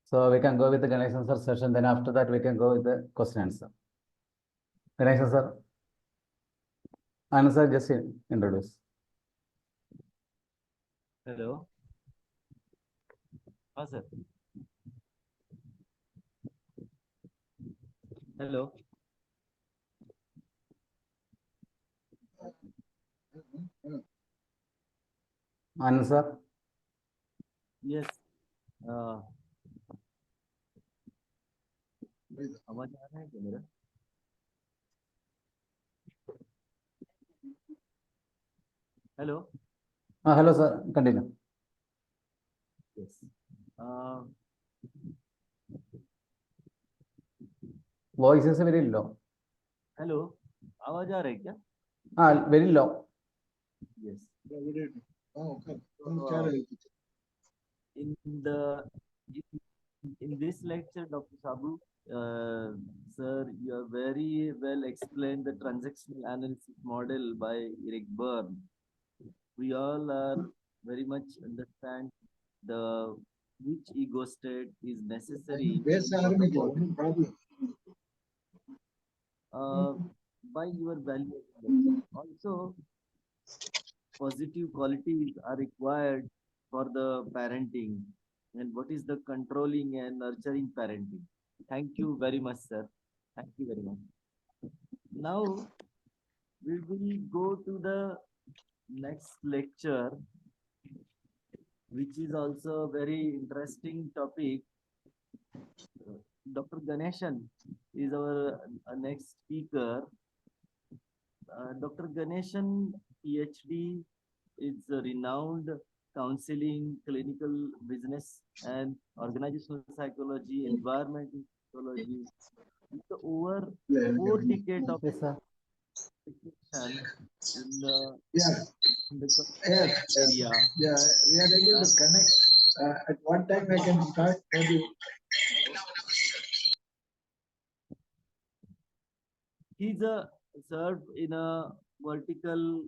So we can go with the Ganesh sir session. Then after that, we can go with the question answer. Ganesh sir, answer just introduce. Hello. Sir. Hello. Answer. Yes. आवाज आ रहा है क्या मेरा? Hello. Hello, sir. Continue. Yes. Voice is very low. Hello. आवाज आ रहा है क्या? Very low. Yes. Oh, okay. In In this lecture, Dr. Sabu, sir, you have very well explained the transactional analysis model by Eric Berne. We all are very much understand the which ego state is necessary for the body. Uh, by your valuation. Also, positive qualities are required for the parenting. And what is the controlling and nurturing parenting? Thank you very much, sir. Thank you very much. Now we will go to the next lecture, which is also a very interesting topic. Dr. Ganeshan is our next speaker. Dr. Ganeshan, PhD, is a renowned counseling, clinical business, and organizational psychology, environmental psychology. With over 4 decades of Yes, sir. education in the, Yeah, in the yes, area. yeah, we are able to connect. At one time I can start maybe. He's a served in a vertical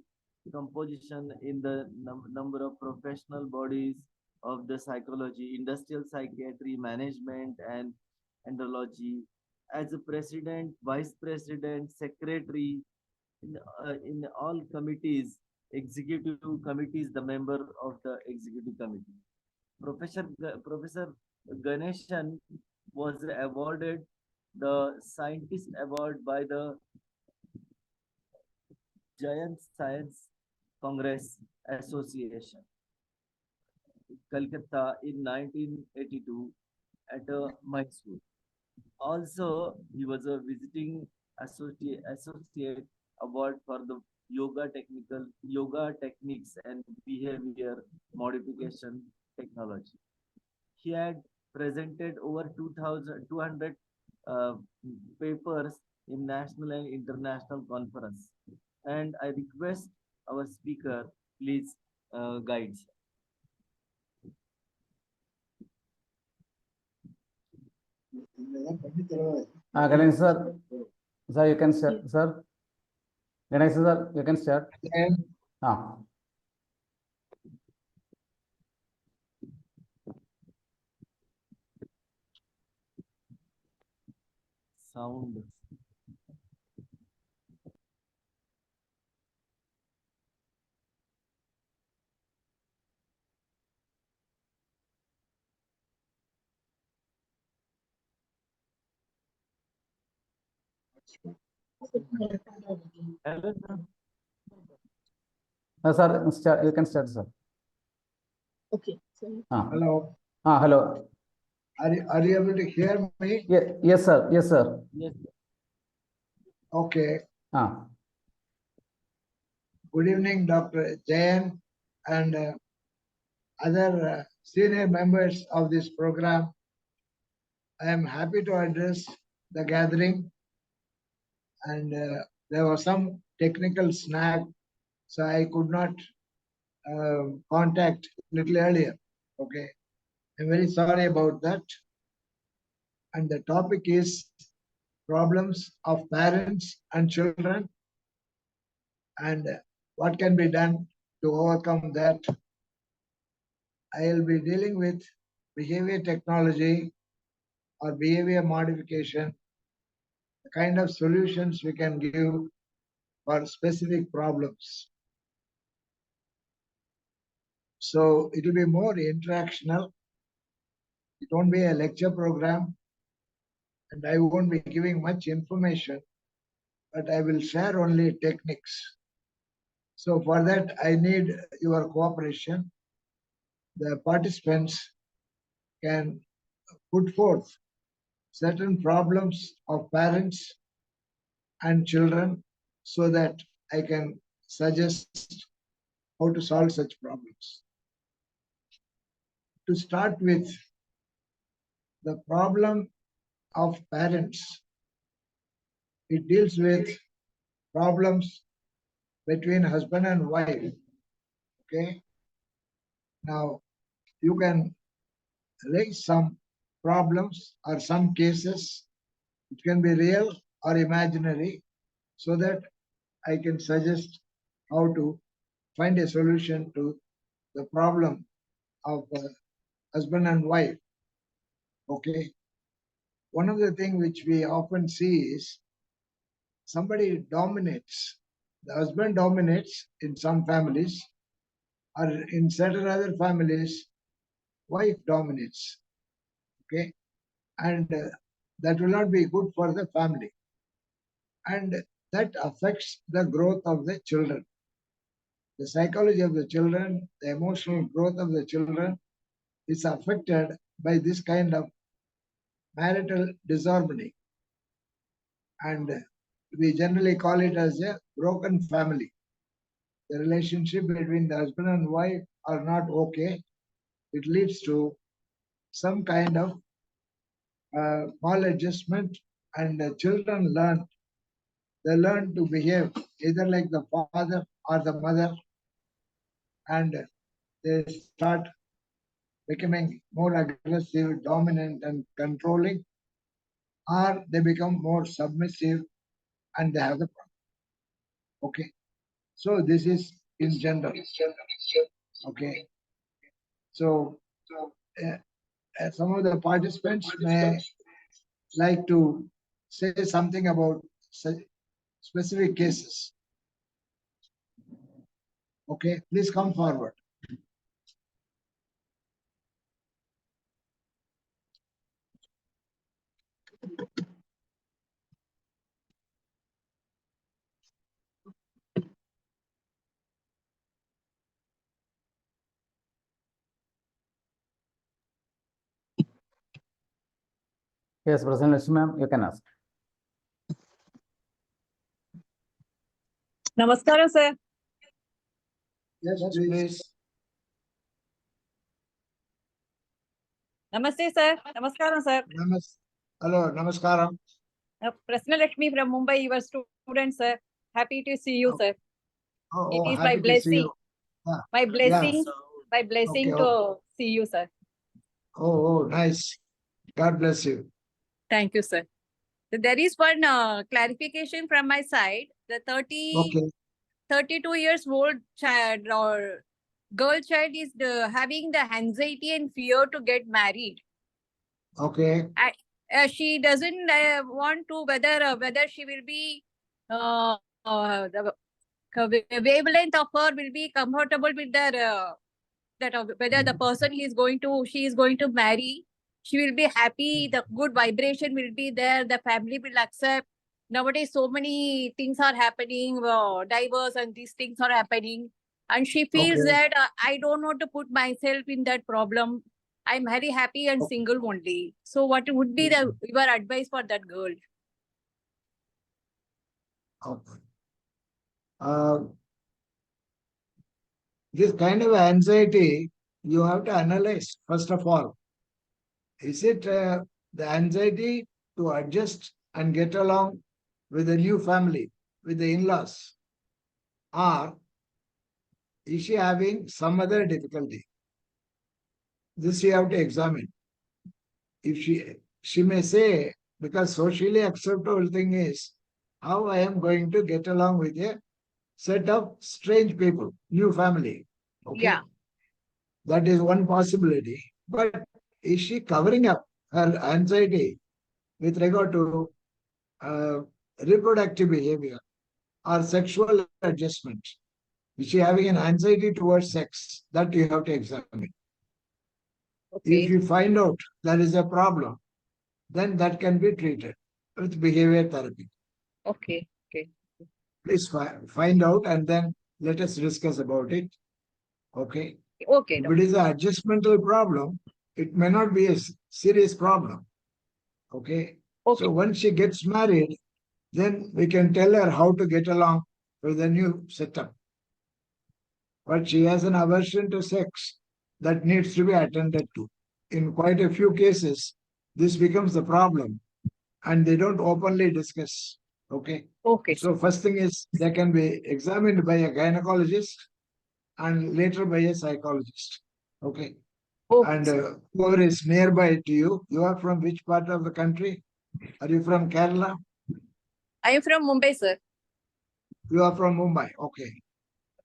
composition in the number of professional bodies of the psychology, industrial psychiatry, management, and andrology. As a president, vice president, secretary in all committees, executive committees, the member of the executive committee. Professor Ganeshan was awarded the Scientist Award by the Giant Science Congress Association, Calcutta in 1982 at Mysore. Also, he was a visiting associate award for the yoga techniques and behavior modification technology. He had presented over 2,200 uh, papers in national and international conference. And I request our speaker, please guide. Ganesh sir, sir, you can start, sir. Ganesh sir, you can start. Ah. Sound. Hello, sir. Sir, start, you can start, sir. Okay. So, Hello, Hello. are you able to hear me? Yeah, yes, sir. Yes, sir. Yes. Okay, Ah. good evening, Dr. Jayan and other senior members of this program. I am happy to address the gathering, and there was some technical snag, so I could not contact little earlier. Okay, I'm very sorry about that. And the topic is problems of parents and children, and what can be done to overcome that. I'll be dealing with behavior technology or behavior modification, the kind of solutions we can give for specific problems. So it will be more interactional. It won't be a lecture program, and I won't be giving much information, but I will share only techniques. So for that, I need your cooperation. The participants can put forth certain problems of parents and children so that I can suggest how to solve such problems. To start with, the problem of parents, it deals with problems between husband and wife. Okay. Now, you can raise some problems or some cases. It can be real or imaginary, so that I can suggest how to find a solution to the problem of husband and wife. Okay. One of the things which we often see is somebody dominates. The husband dominates in some families, or in certain other families, wife dominates. Okay. And that will not be good for the family. And that affects the growth of the children. The psychology of the children, the emotional growth of the children is affected by this kind of marital disharmony. And we generally call it as a broken family. The relationship between the husband and wife are not okay. It leads to some kind of maladjustment, and the children learn. They learn to behave either like the father or the mother, and they start becoming more aggressive, dominant, and controlling, or they become more submissive and they have the problem. Okay. So this is in general. Okay. So some of the participants may like to say something about specific cases. Okay, please come forward. Yes, President Lakshmi ma'am, you can ask. Namaskaram, sir. Yes, please. Namaste, sir. Namaskaram, sir. Hello, namaskaram. Prasanna Lakshmi from Mumbai, your student, sir. Happy to see you, sir. It is my Happy to see blessing. you. Yeah. My blessing. Yeah. My blessing Okay, to see you, sir. Nice. God bless you. Thank you, sir. So there is one clarification from my side. The 32 years old child or girl child is having the anxiety and fear to get married. Okay. She doesn't want to whether she will be the wavelength of her will be comfortable with their whether the person she is going to marry, she will be happy, the good vibration will be there, the family will accept. Nowadays so many things are happening, divorce and these things are happening, and she feels that I don't want to put myself in that problem. I'm very happy and single only. So what would be your advice for that girl? This kind of anxiety, you have to analyze, first of all. Is it the anxiety to adjust and get along with the new family, with the in-laws? Or is she having some other difficulty? This you have to examine. If she may say, because socially acceptable thing is how I am going to get along with a set of strange people, new family. Okay. Yeah. That is one possibility. But is she covering up her anxiety with regard to reproductive behavior or sexual adjustment? Is she having an anxiety towards sex? That you have to examine. Okay. If you find out there is a problem, then that can be treated with behavior therapy. Okay. Okay. Please find out and then let us discuss about it. Okay. Okay. If it is an adjustmental problem, it may not be a serious problem. Okay. So once she gets married, then we can tell her how to get along with the new setup. But she has an aversion to sex that needs to be attended to. In quite a few cases, this becomes the problem and they don't openly discuss. Okay. Okay. So first thing is they can be examined by a gynecologist and later by a psychologist. Okay. Okay, And sir. whoever is nearby to you, you are from which part of the country? Are you from Kerala? I am from Mumbai, sir. You are from Mumbai. Okay.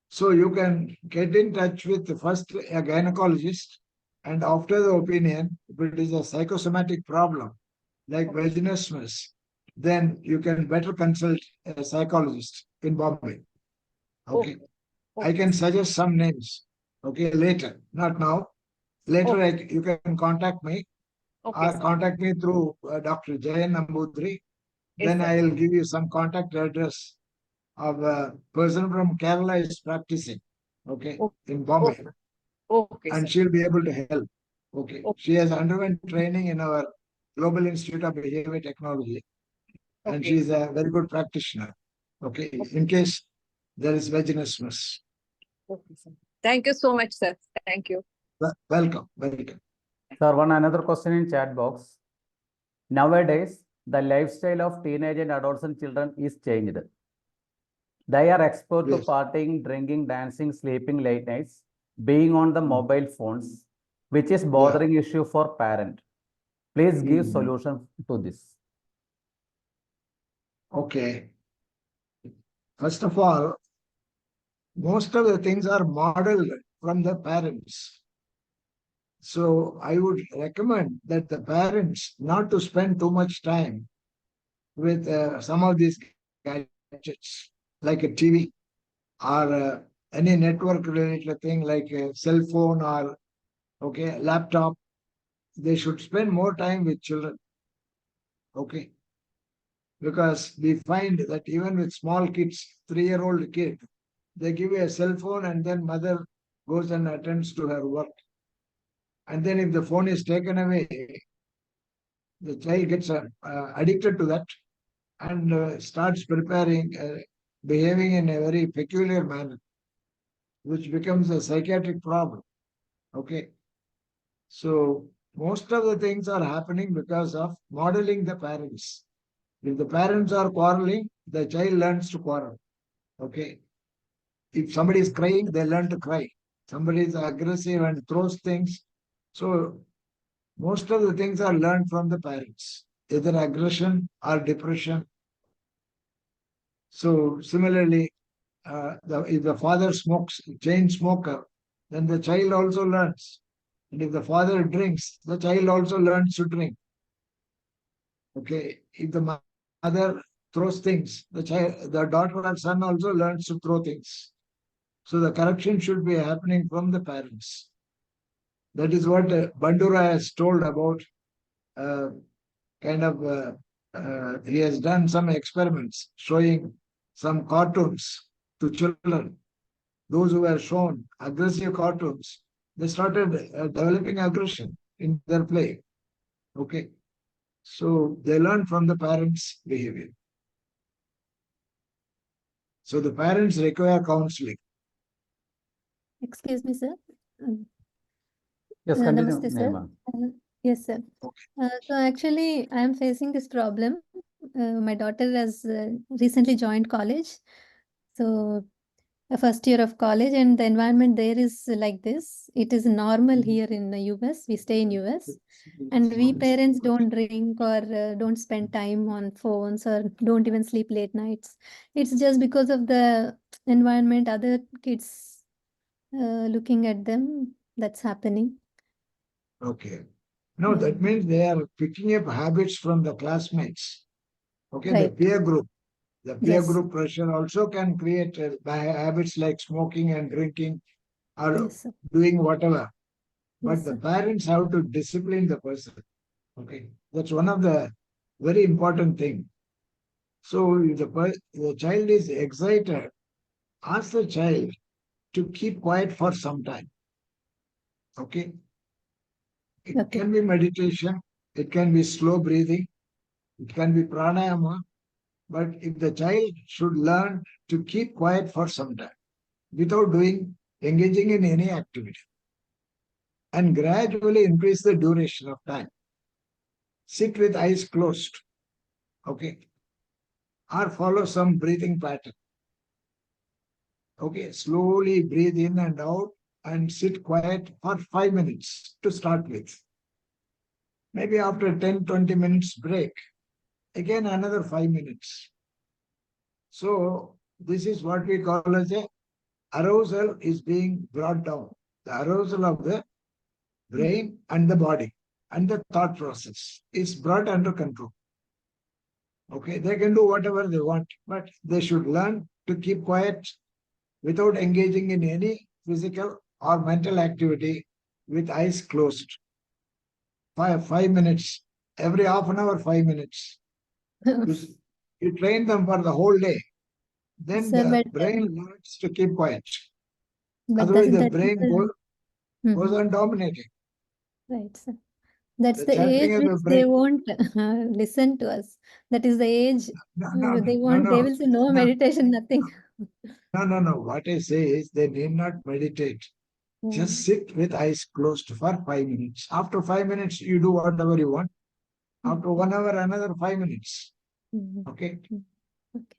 So you can get in touch with first a gynecologist, and after the opinion, if it is a psychosomatic problem like vaginismus, then you can better consult a psychologist in Bombay. Okay. I can suggest some names. Okay, later, not now. Later, you can contact me. Okay, sir. Contact me through Dr. Jayan Nambudri. Yes, Then sir. I'll give you some contact address of a person from Kerala is practicing. Okay, in Bombay, Okay, and sir. she'll be able to help. Okay, Okay. she has underwent training in our Global Institute of Behavior Technology, and Okay. she's a very good practitioner. Okay, in case there is vaginismus. Okay, sir. Thank you so much, sir. Thank you. Welcome, welcome. Sir, one another question in chat box. Nowadays, the lifestyle of teenage and adolescent children is changed. They are exposed to Yes. partying, drinking, dancing, sleeping late nights, being on the mobile phones, which is bothering issue for parent. Please give solution to this. Okay. First of all, most of the things are modeled from the parents. So I would recommend that the parents not to spend too much time with some of these gadgets, like a TV or any network related thing like a cell phone or laptop. They should spend more time with children. Okay. Because we find that even with small kids, 3-year-old kid, they give you a cell phone and then mother goes and attends to her work. And then if the phone is taken away, the child gets addicted to that and starts behaving in a very peculiar manner, which becomes a psychiatric problem. Okay. So most of the things are happening because of modeling the parents. If the parents are quarreling, the child learns to quarrel. Okay. If somebody is crying, they learn to cry. Somebody is aggressive and throws things. So most of the things are learned from the parents, either aggression or depression. So similarly, if the father smokes, chain smoker, then the child also learns. And if the father drinks, the child also learns to drink. Okay. If the mother throws things, the daughter or son also learns to throw things. So the correction should be happening from the parents. That is what Bandura has told about. He has done some experiments showing some cartoons to children. Those who were shown aggressive cartoons, they started developing aggression in their play. Okay. So they learn from the parents' behavior. So the parents require counseling. Excuse me, sir. Yes, continue, Namaste, sir. Nirma. Yes, sir. So actually, I am facing this problem. My daughter has recently joined college. So a first year of college, and the environment there is like this. It is normal here in the US. We stay in US, and we parents don't drink or don't spend time on phones or don't even sleep late nights. It's just because of the environment, other kids looking at them, that's happening. Okay. No, that means they are picking up habits from the classmates. Okay, the Right. peer group. The peer Yes. group pressure also can create habits like smoking and drinking or Yes, sir. doing whatever. But Yes, the sir. parents have to discipline the person. Okay, that's one of the very important thing. So if the child is excited, ask the child to keep quiet for some time. Okay, it Okay. can be meditation, it can be slow breathing, it can be pranayama. But if the child should learn to keep quiet for some time without engaging in any activity and gradually increase the duration of time. Sit with eyes closed, okay, or follow some breathing pattern. Okay, slowly breathe in and out and sit quiet for 5 minutes to start with. Maybe after 10, 20 minutes break, again another 5 minutes. So this is what we call as a arousal is being brought down. The arousal of the brain and the body and the thought process is brought under control. Okay, they can do whatever they want, but they should learn to keep quiet without engaging in any physical or mental activity with eyes closed. 5 minutes, every half an hour, 5 minutes. You train them for the whole day. Then Sir, the but brain learns to keep quiet. but Otherwise, the that is brain goes Mhm. on dominating. Right, sir. That's The the chanting age of the which brain. they won't listen to us. That is the age No, they no, will say no no, meditation, nothing. no. What I say is they need not meditate. Just sit with eyes closed for 5 minutes. After 5 minutes, you do whatever you want. After 1 hour, another 5 minutes. Mhm. Okay. Mhm. Okay.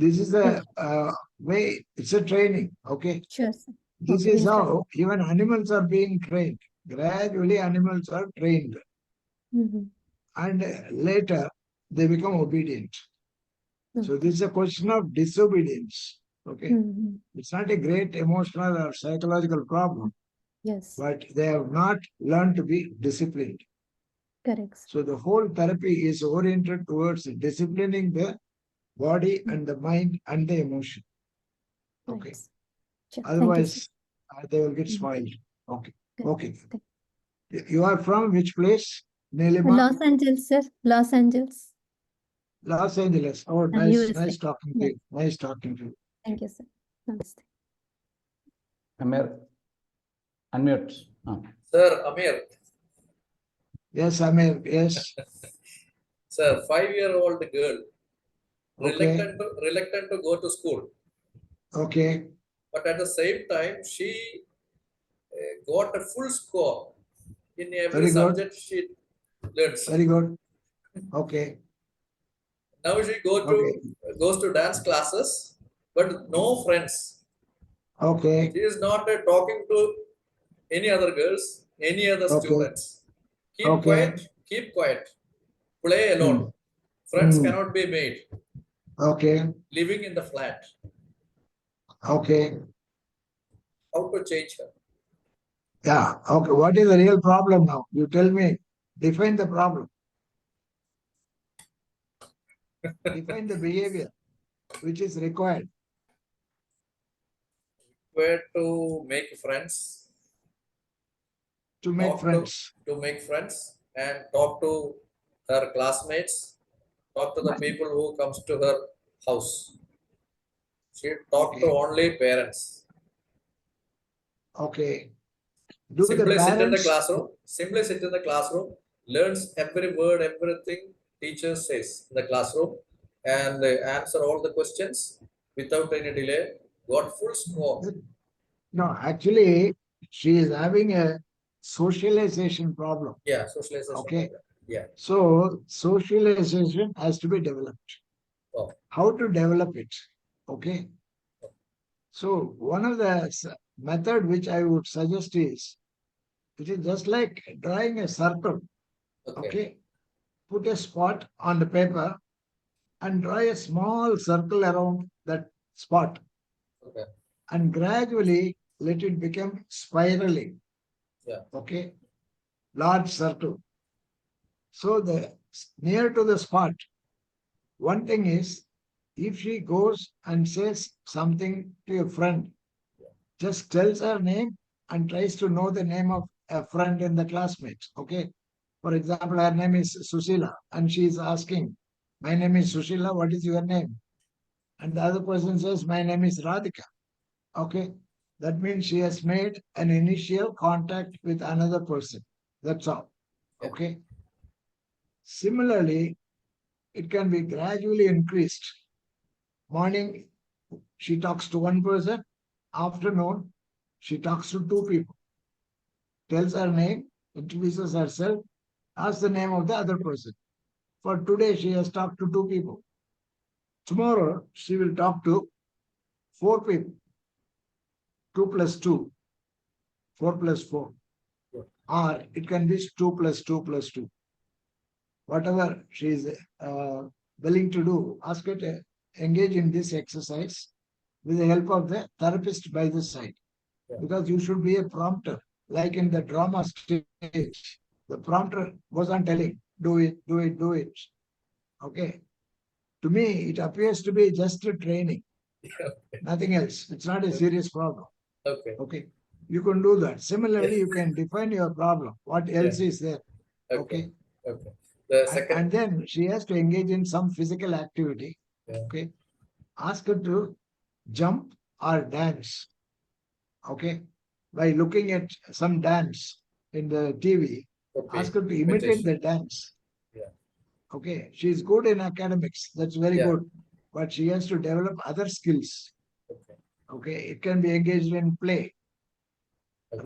This is Sure, the way, it's a training. Okay. sure, sir. This Okay, is we'll try. how even animals are being trained. Gradually, animals are trained. Mhm. And later, they become obedient. So Okay. this is a question of disobedience. Okay. Mhm. It's not a great emotional or psychological problem, Yes, but they have not learned to be disciplined. correct, sir. So the whole therapy is oriented towards disciplining the body and the mind and the emotion. Right, Okay. sir. Sure. Thank you, sir. Otherwise, they will get Mhm. spoiled. Okay. Good. Okay. Thank- You are from which place? Nilima? Los Angeles, sir. Los Angeles, Los Angeles. Oh, nice, USA. nice talking to Yeah. you. Nice talking to you. Thank you, sir. Namaste. Amir, unmute. Sir, Amir, Yes, Amir. Yes. sir, 5-year-old girl, Okay. reluctant to go to school, Okay. but at the same time, she got a full score in every Very good. subject she learns. Very good. Okay. Now she Okay. goes to dance classes, but no friends. Okay. She is not talking to any other girls, any other Okay. students. Keep Okay. quiet, keep quiet. Play Hmm. alone. Friends Hmm. cannot be made. Okay. Living in the flat. Okay. How to change her? Yeah. Okay. What is the real problem now? You tell me. Define the problem. Define the behavior which is required. Where to make friends, To make talk friends. to make friends, and talk to her classmates, talk to the people who comes to her house. She talk to Okay. only parents. Okay. Do the parents? Simply sit in the classroom, learns every word, everything teacher says in the classroom, and answer all the questions without any delay. Got full score. No, actually, she is having a socialization problem. Yeah, socialization Okay. program. Yeah. So socialization has to be developed. Oh. How to develop it? Okay. So one of the method which I would suggest is, it is just like drawing a circle. Okay. Okay. Put a spot on the paper and draw a small circle around that spot. Okay. And gradually let it become spiraling. Yeah. Okay. Large circle. So the near to the spot, one thing is, if she goes and says something to a friend, just tells her name and tries to know the name of a friend in the classmates. Okay. For example, her name is Susila and she is asking, my name is Susila, what is your name? And the other person says, my name is Radhika. Okay. That means she has made an initial contact with another person. That's all. Yeah. Okay. Similarly, it can be gradually increased. Morning, she talks to one person. Afternoon, she talks to two people. Tells her name, introduces herself, asks the name of the other person. For today, she has talked to two people. Tomorrow, she will talk to four people. 2 plus 2. 4 plus 4. Yeah. Or it can be 2 plus 2 plus 2. Whatever she is willing to do, ask her to engage in this exercise with the help of the therapist by the side. Yeah. Because you should be a prompter. Like in the drama stage, the prompter goes on telling, do it, do it, do it. Okay. To me, it appears to be just a training, nothing else. It's not a serious problem. Okay. Okay. You can do that. Similarly, you can define your problem. What else is there? Okay. Okay. Okay. The second. And then she has to engage in some physical activity. Yeah. Okay. Ask her to jump or dance. Okay. By looking at some dance in the TV, Okay. ask her to imitate the dance. Yeah. Okay. She's good in academics. That's very Yeah. good. But she has to develop other skills. Okay. Okay. It can be engaged in play, Okay.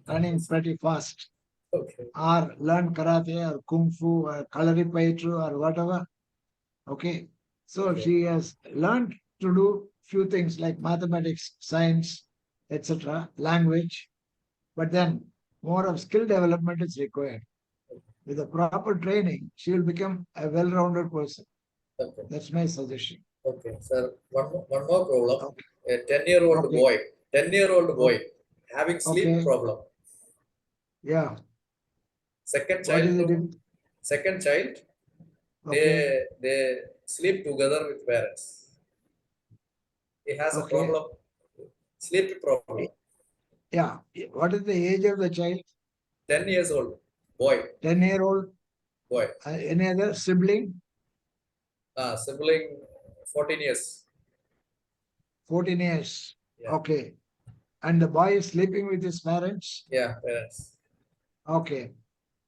running pretty fast, Okay. or learn karate or kung fu or kalaripaitru or whatever. Okay. So Okay. she has learned to do few things like mathematics, science, etc., language, but then more of skill development is required. With a proper training, she will become a well-rounded person. Okay. That's my suggestion. Okay, sir. One more problem. Okay. A 10-year-old Okay. boy, 10-year-old boy having sleep Okay. problem. Yeah. Second What child is it? to second child, Okay. they sleep together with parents. He has a Okay. problem, sleep problem. Yeah. What is the age of the child? 10 years old boy. 10-year-old. Boy. Any other sibling? Sibling 14 years. 14 years. Yeah. Okay. And the boy is sleeping with his parents? Yeah, parents. Okay.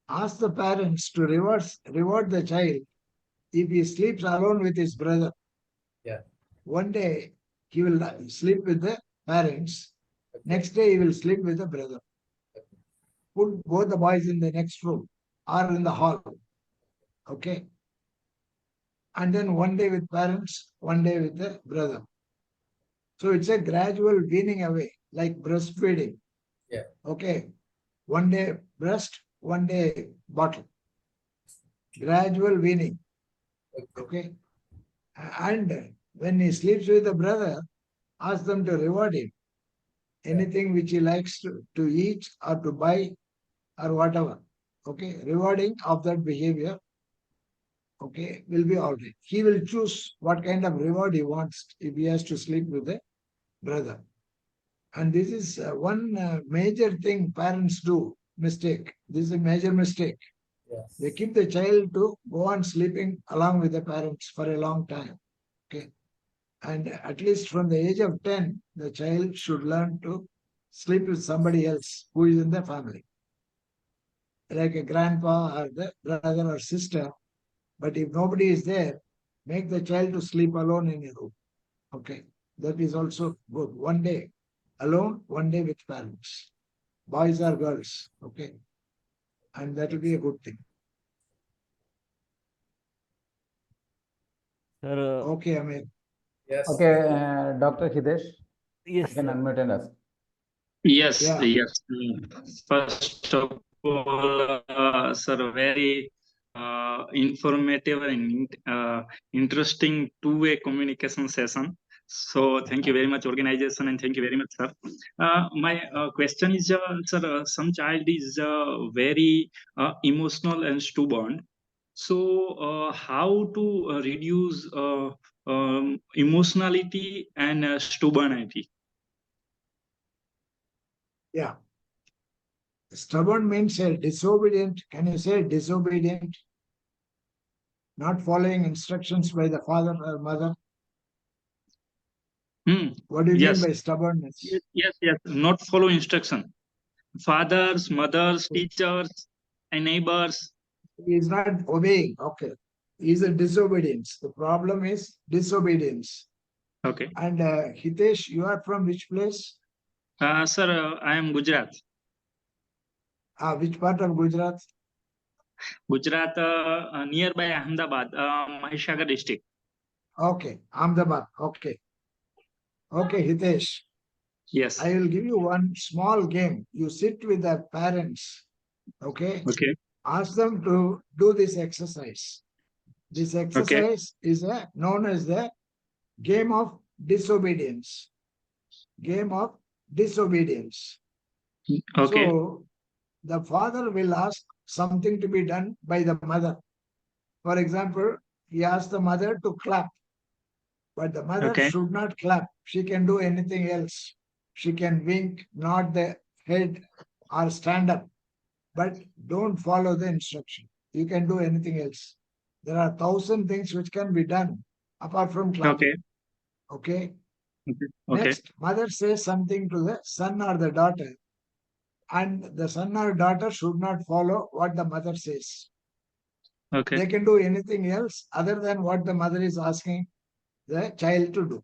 Ask the parents to reward the child if he sleeps alone with his brother. Yeah. One day he will sleep with the parents. Okay. Next day he will sleep with the brother. Put both the boys in the next room or in the hall. Okay. And then one day with parents, one day with the brother. So it's a gradual weaning away, like breastfeeding. Yeah. Okay. One day breast, one day bottle. Gradual weaning. Okay. And when he sleeps with the brother, ask them to reward him. Anything which he likes to eat or to buy or whatever. Okay. Rewarding of that behavior. Okay. Will be all right. He will choose what kind of reward he wants if he has to sleep with the brother. And this is one major thing parents do, mistake. This is a major mistake. Yes. They keep the child to go on sleeping along with the parents for a long time. Okay. And at least from the age of 10, the child should learn to sleep with somebody else who is in the family, like a grandpa or the brother or sister. But if nobody is there, make the child to sleep alone in a room. Okay. That is also good. One day alone, one day with parents, boys or girls. Okay. And that will be a good thing. Sir, Okay, Amir. Yes. Okay, Dr. Hitesh, yes, you can sir. unmute and ask. Yes, Yeah. yes. First of all, sir, very informative and interesting two-way communication session. So thank you very much, organization, and thank you very much, sir. My question is, sir, some child is very emotional and stubborn. So how to reduce emotionality and stubbornity? Yeah. Stubborn means disobedient. Can you say disobedient? Not following instructions by the father or mother? What do you mean Yes. by stubbornness? Yes. Not follow instruction. Fathers, mothers, teachers, and neighbors. He is not obeying. Okay. He is a disobedience. The problem is disobedience. Okay. And Hitesh, you are from which place? Sir, I am Gujarat. Which part of Gujarat? Gujarat, nearby Ahmedabad, Mahisagar district. Okay. Ahmedabad. Okay. Okay, Hitesh. Yes. I will give you one small game. You sit with the parents, okay? Okay. Ask them to do this exercise. This Okay. exercise is known as the game of disobedience. Game of disobedience. Okay. So the father will ask something to be done by the mother. For example, he asks the mother to clap, but the mother Okay. should not clap. She can do anything else. She can wink, nod the head, or stand up, but don't follow the instruction. You can do anything else. There are 1,000 things which can be done apart from clapping. Okay. Okay. Okay. Next, mother says something to the son or the daughter, and the son or daughter should not follow what the mother says. Okay. They can do anything else other than what the mother is asking the child to do.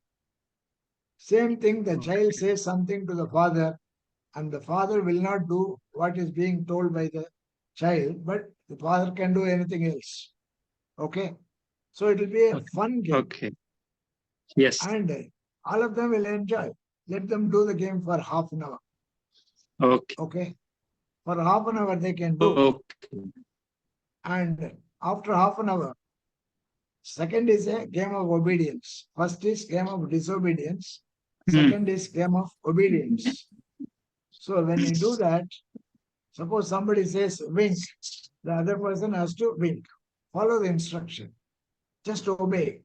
Same thing, the child says something to the father, and the father will not do what is being told by the child, but the father can do anything else. Okay. So it will be a fun game, Okay. Yes. and all of them will enjoy. Let them do the game for half an hour. Okay. Okay. For half an hour, they can do. Okay. And after half an hour, second is a game of obedience. First is game of disobedience. Second is game of obedience. So when you do that, suppose somebody says wink, the other person has to wink. Follow the instruction. Just obey.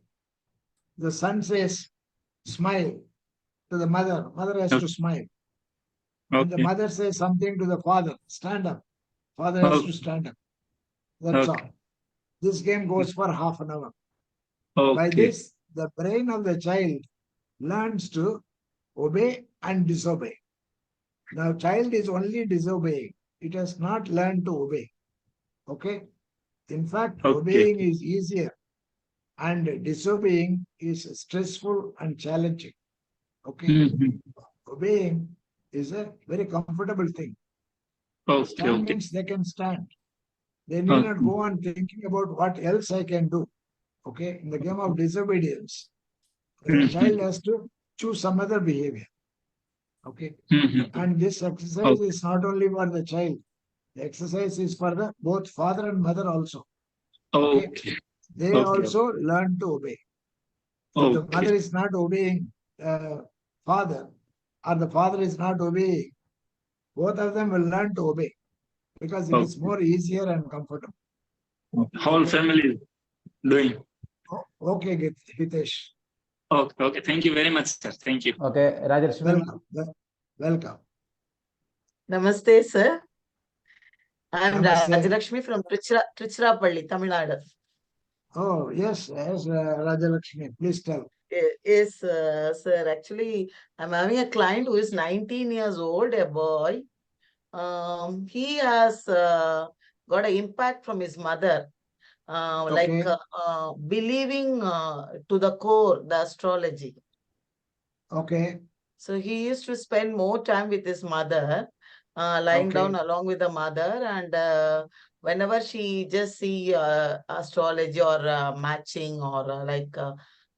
The son says smile to the mother. Mother has to smile. And the Okay. mother says something to the father. Stand up. Father has to stand up. That's Okay. all. This game goes for half an hour. By Okay. this, the brain of the child learns to obey and disobey. Now, child is only disobeying. It has not learned to obey. Okay. In fact, Okay. obeying is easier and disobeying is stressful and challenging. Okay. Mhm. Obeying is a very comfortable thing. Okay. Stand Okay. means they can stand. They need not go on thinking about what else I can do. Okay. In the game of disobedience, the child has to choose some other behavior. Okay. Mhm. And this exercise is not only for the child, the exercise is for the both father and mother also. Okay. Okay. They Okay. also learn to obey. If the Okay. mother is not obeying father, or the father is not obeying, both of them will learn to obey because it is Okay. more easier and comfortable. Whole family is doing. Okay, Hitesh. Okay. Okay. Thank you very much, sir. Thank you. Okay, Rajarshmi. Welcome. Welcome. Namaste, sir. I am Namaste. Rajalakshmi from Trichirapalli, Tamil Nadu. Oh, yes, Rajalakshmi. Please tell. Yes, sir. Actually, I'm having a client who is 19 years old, a boy. He has got an impact from his mother, Okay. believing to the core the astrology. Okay. So he used to spend more time with his mother, lying down along with the mother, and whenever she just see astrology or matching or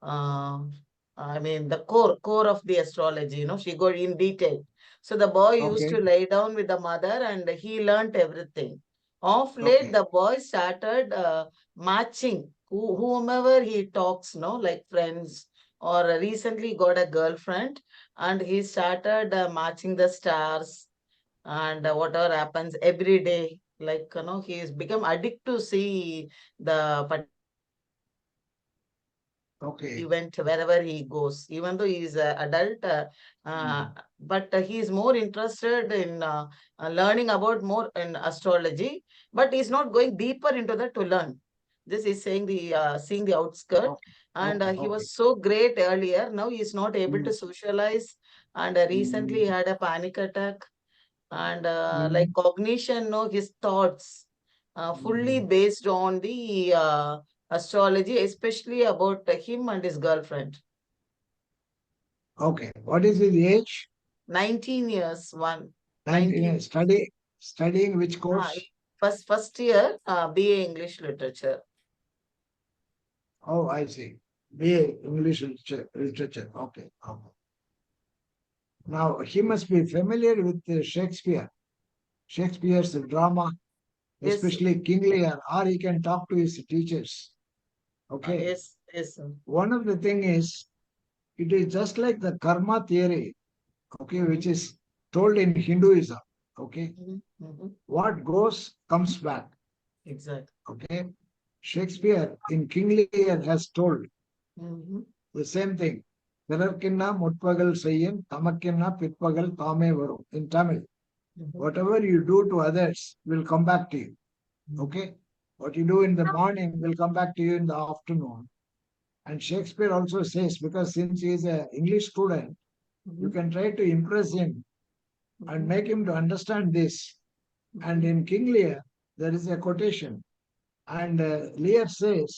I mean the core of the astrology, she go in detail. So the boy used to lay down with the mother, and he learnt everything. Of late, the boy started matching whomever he talks, like friends, or recently got a girlfriend, and he started matching the stars and whatever happens every day. He's become addicted to see the event wherever he goes, even though he is an adult, but he is more interested in learning about more in astrology, but he's not going deeper into that to learn. This is saying seeing the outskirt, and he was so great earlier. Now he is not able to socialize, and recently he had a panic attack, and like cognition, his thoughts fully based on the astrology, especially about him and his girlfriend. Okay. What is his age? 19 years, 19 years. Studying which Ah, course? first year, BA English Literature. Oh, I see. BA English literature. Okay. Now, he must be familiar with Shakespeare, Shakespeare's drama, Yes, especially King Lear, or he can talk to his teachers. Okay. yes, yes, sir. One of the thing is, it is just like the karma theory, okay, which is told in Hinduism. Okay. What goes comes back. Exactly. Okay. Shakespeare in King Lear has told the same thing. பிறர்க்கின்னா முற்பகல் செய்யின் தமக்கின்னா பிற்பகல் தாமே வரும் in Tamil. Whatever you do to others will come back to you. Okay. What you do in the morning will come back to you in the afternoon. And Shakespeare also says, because since he is an English student, you can try to impress him and make him to understand this. And in King Lear, there is a quotation. And Lear says,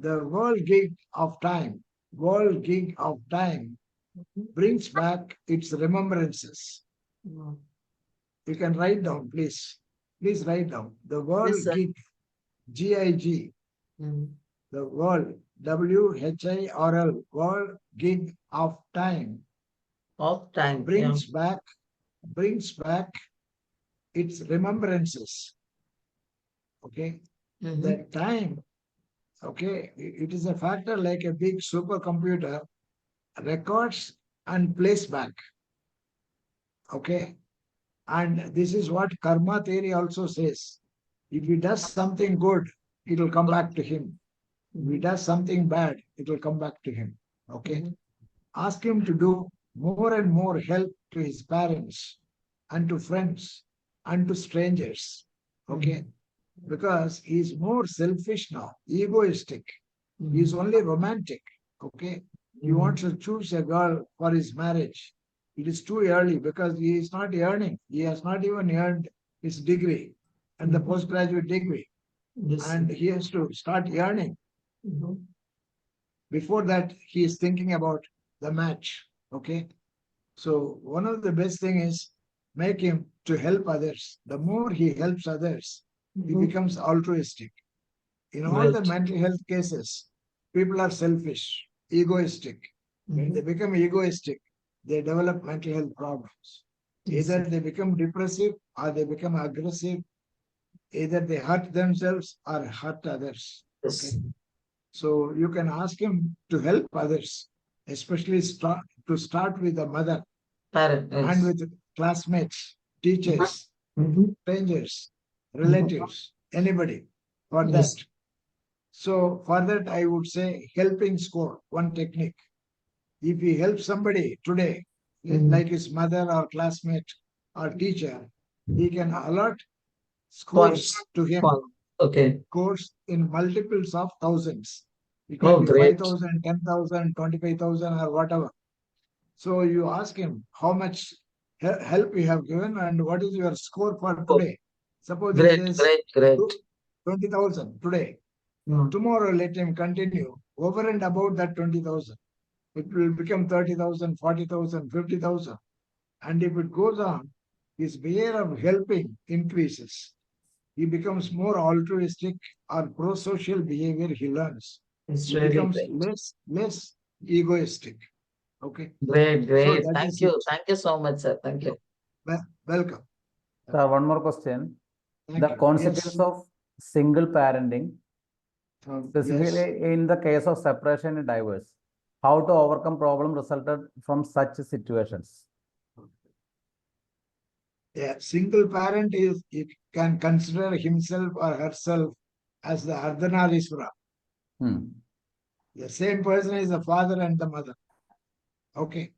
the world gig of time brings back its remembrances. You can write down, please. Please write down. The world Yes, sir. gig, G-I-G, the world, W-H-I-R-L, world gig of time Of time. brings back its remembrances. Okay. The time, okay, it is a factor like a big supercomputer, records and plays back. Okay. And this is what karma theory also says. If he does something good, it will come back to him. If he does something bad, it will come back to him. Okay. Ask him to do more and more help to his parents and to friends and to strangers. Okay. Because he is more selfish now, egoistic. He is only romantic. Okay. He wants to choose a girl for his marriage. It is too early because he is not earning. He has not even earned his degree and the postgraduate degree. Yes. And he has to start earning. Before that, he is thinking about the match. Okay. So one of the best thing is make him to help others. The more he helps others, he becomes altruistic. In all the Right. mental health cases, people are selfish, egoistic. When they become egoistic, they develop mental health problems. Either they become depressive or they become aggressive. Either they hurt themselves or hurt others. Yes. Okay. So you can ask him to help others, especially to start with the mother Parent. Yes. and with classmates, teachers, strangers, relatives, anybody for Yes. that. So for that, I would say helping score, one technique. If he helps somebody today, like his mother or classmate or teacher, he can allot scores Points. to him, Okay. scores in multiples of thousands. It Oh, can be great. 5,000, 10,000, 25,000 or whatever. So you ask him how much help you have given and what is your score for today. Suppose he Great, says great. 20,000 today. Tomorrow let him continue over and above that 20,000. It will become 30,000, 40,000, 50,000. And if it goes on, his behavior of helping increases. He becomes more altruistic or pro-social behavior he learns. It's He really becomes great. less egoistic. Okay. Great, So great. that Thank is you. it. Thank you so much, sir. Thank you. Welcome. Sir, one more question. Thank The you. consequence Yes. of single parenting, Yes. specifically in the case of separation and divorce, how to overcome problem resulted from such situations? A single parent is, it can consider himself or herself as the Ardhanarishwara. The same person is the father and the mother. Okay.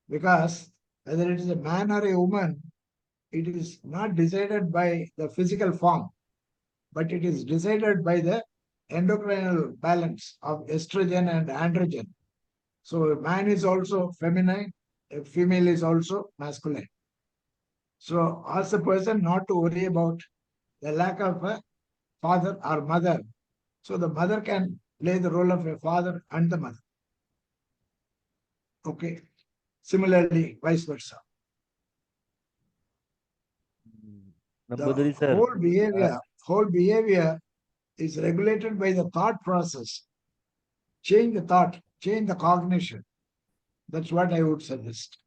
Because whether it is a man or a woman, it is not decided by the physical form, but it is decided by the endocrinal balance of estrogen and androgen. So a man is also feminine, a female is also masculine. So ask the person not to worry about the lack of a father or mother. So the mother can play the role of a father and the mother. Okay. Similarly, vice versa. Nambudiri The sir, whole behavior is regulated by the thought process. Change the thought, change the cognition. That's what I would suggest.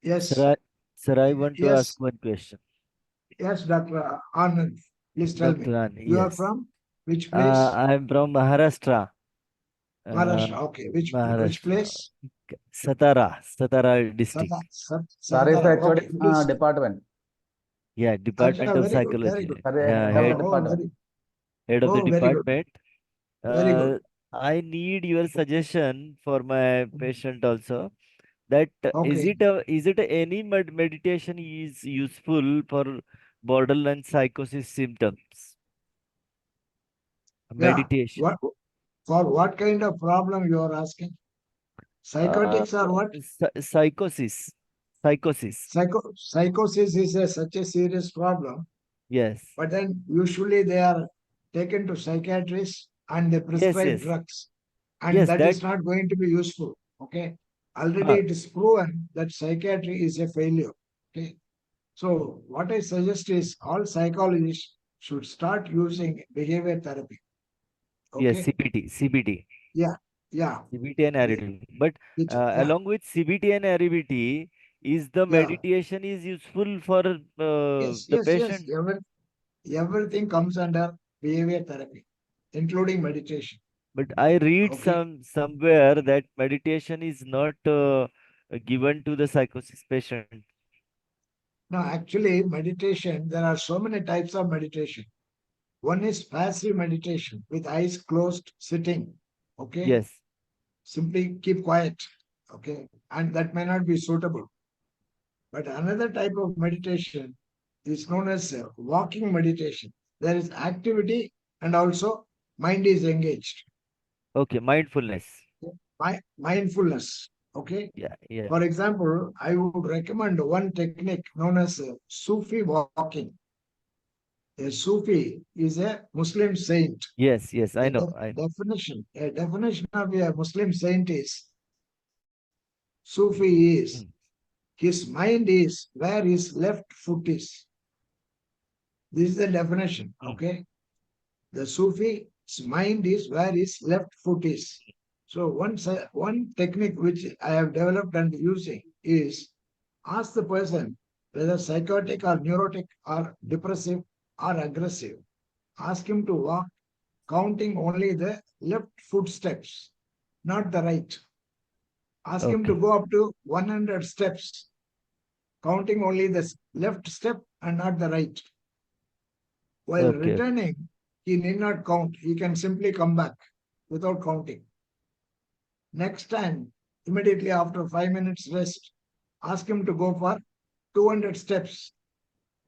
Yes, Sir, I want to ask yes, one question. yes, Dr. Anand, please tell me. Dr. Anand, You are yes. from which place? I'm from Maharashtra. Uh, Maharashtra. Okay, which Maharashtra. place? Satara district. Sir is the Satara. HOD Okay, please. department. Yeah, Department of Very good, very Psychology. good. Sir, Yeah, head of the head department. head of the Very good, department. very good. I need your suggestion for my patient also. That Okay, is it any meditation is useful for borderline psychosis symptoms? yeah. Meditation. What for what kind of problem you are asking? Uh, Psychotics or what? Psychosis. Psychosis. Psychosis is such a serious problem, Yes. but then usually they are taken to psychiatrists and they Yes, prescribe yes. drugs, and Yes, that that is not going to be useful. Okay, already uh, it is proven that psychiatry is a failure. Okay, so what I suggest is all psychologists should start using behavior therapy. yes, Okay, CBT. yeah, yeah, CBT and yeah, RBT. But yeah, along with CBT and RBT, is the yeah. meditation is useful for Yes, the yes, yes. patient? Everything comes under behavior therapy, including meditation. But I read Okay. somewhere that meditation is not given to the psychosis patient. Now, actually, meditation, there are so many types of meditation. One is passive meditation with eyes closed, sitting. Okay. Yes. Simply keep quiet. Okay. And that may not be suitable. But another type of meditation is known as walking meditation. There is activity and also mind is engaged. Okay, mindfulness. Mindfulness. Okay. Yeah, yeah. For example, I would recommend one technique known as Sufi walking. A Sufi is a Muslim saint. Yes, yes, I A know, I know. definition of a Muslim saint is Sufi is Mm, his mind is where his left foot is. This is the definition. mm. Okay. The Sufi's mind is where his left foot is. So one technique which I have developed and using is ask the person whether psychotic or neurotic or depressive or aggressive. Ask him to walk counting only the left footsteps, not the right. Ask him to Okay, go up to 100 steps, counting only the left step and not the right. While okay, returning, he need not count. He can simply come back without counting. Next time, immediately after 5 minutes rest, ask him to go for 200 steps,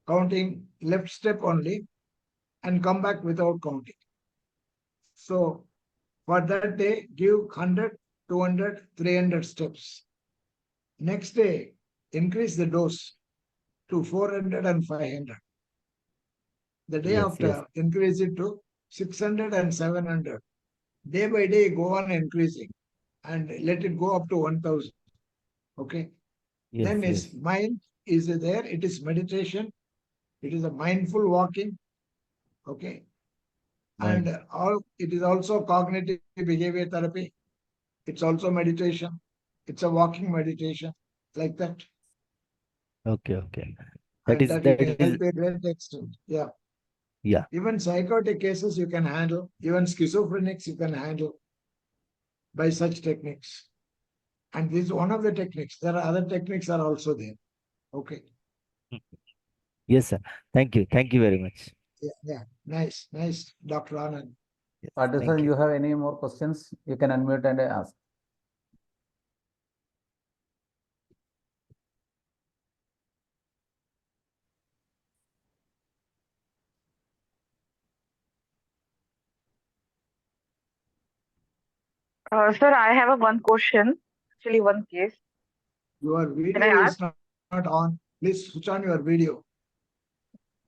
counting left step only, and come back without counting. So for that day, give 100, 200, 300 steps. Next day, increase the dose to 400 and 500. The day yes, yes, after, increase it to 600 and 700. Day by day, go on increasing and let it go up to 1000. Okay. yes, Then yes. his mind is there. It is meditation. It is a mindful walking. Okay. Mind. And all it is also cognitive behavior therapy. It's also meditation. It's a walking meditation like that. Okay, okay. And that will That help is a great extent. Yeah. yeah. Even psychotic cases you can handle. Even schizophrenics you can handle by such techniques. And this is one of the techniques. There are other techniques are also there. Okay. Mm. Yes, sir. Thank you. Thank you very much. Yeah. Yeah. Nice. Nice, Dr. Anand. Yes, Participant, thank you. you have any more questions? You can unmute and ask. Sir, I have a one question, actually one case. Your Can I video ask? is not on. Please switch on your video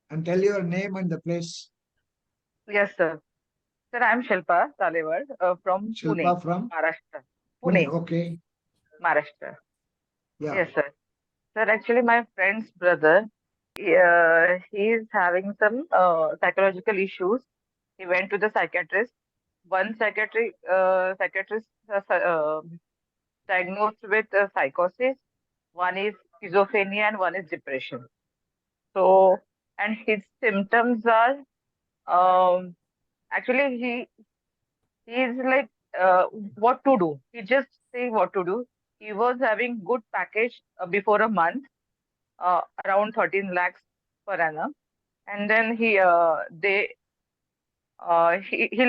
and tell your name and the place. Yes, sir. Sir, I'm Shilpa Talewar from Pune, Shilpa from Maharashtra. Pune. Pune, Okay. Maharashtra. Yeah. Yes, sir. Sir, actually, my friend's brother, he is having some psychological issues. He went to the psychiatrist. One psychiatrist diagnosed with psychosis, one is schizophrenia, and one is depression. So, and his symptoms are actually he is like what to do. He just say what to do. He was having good package before a month, around 13 lakhs per annum, and then he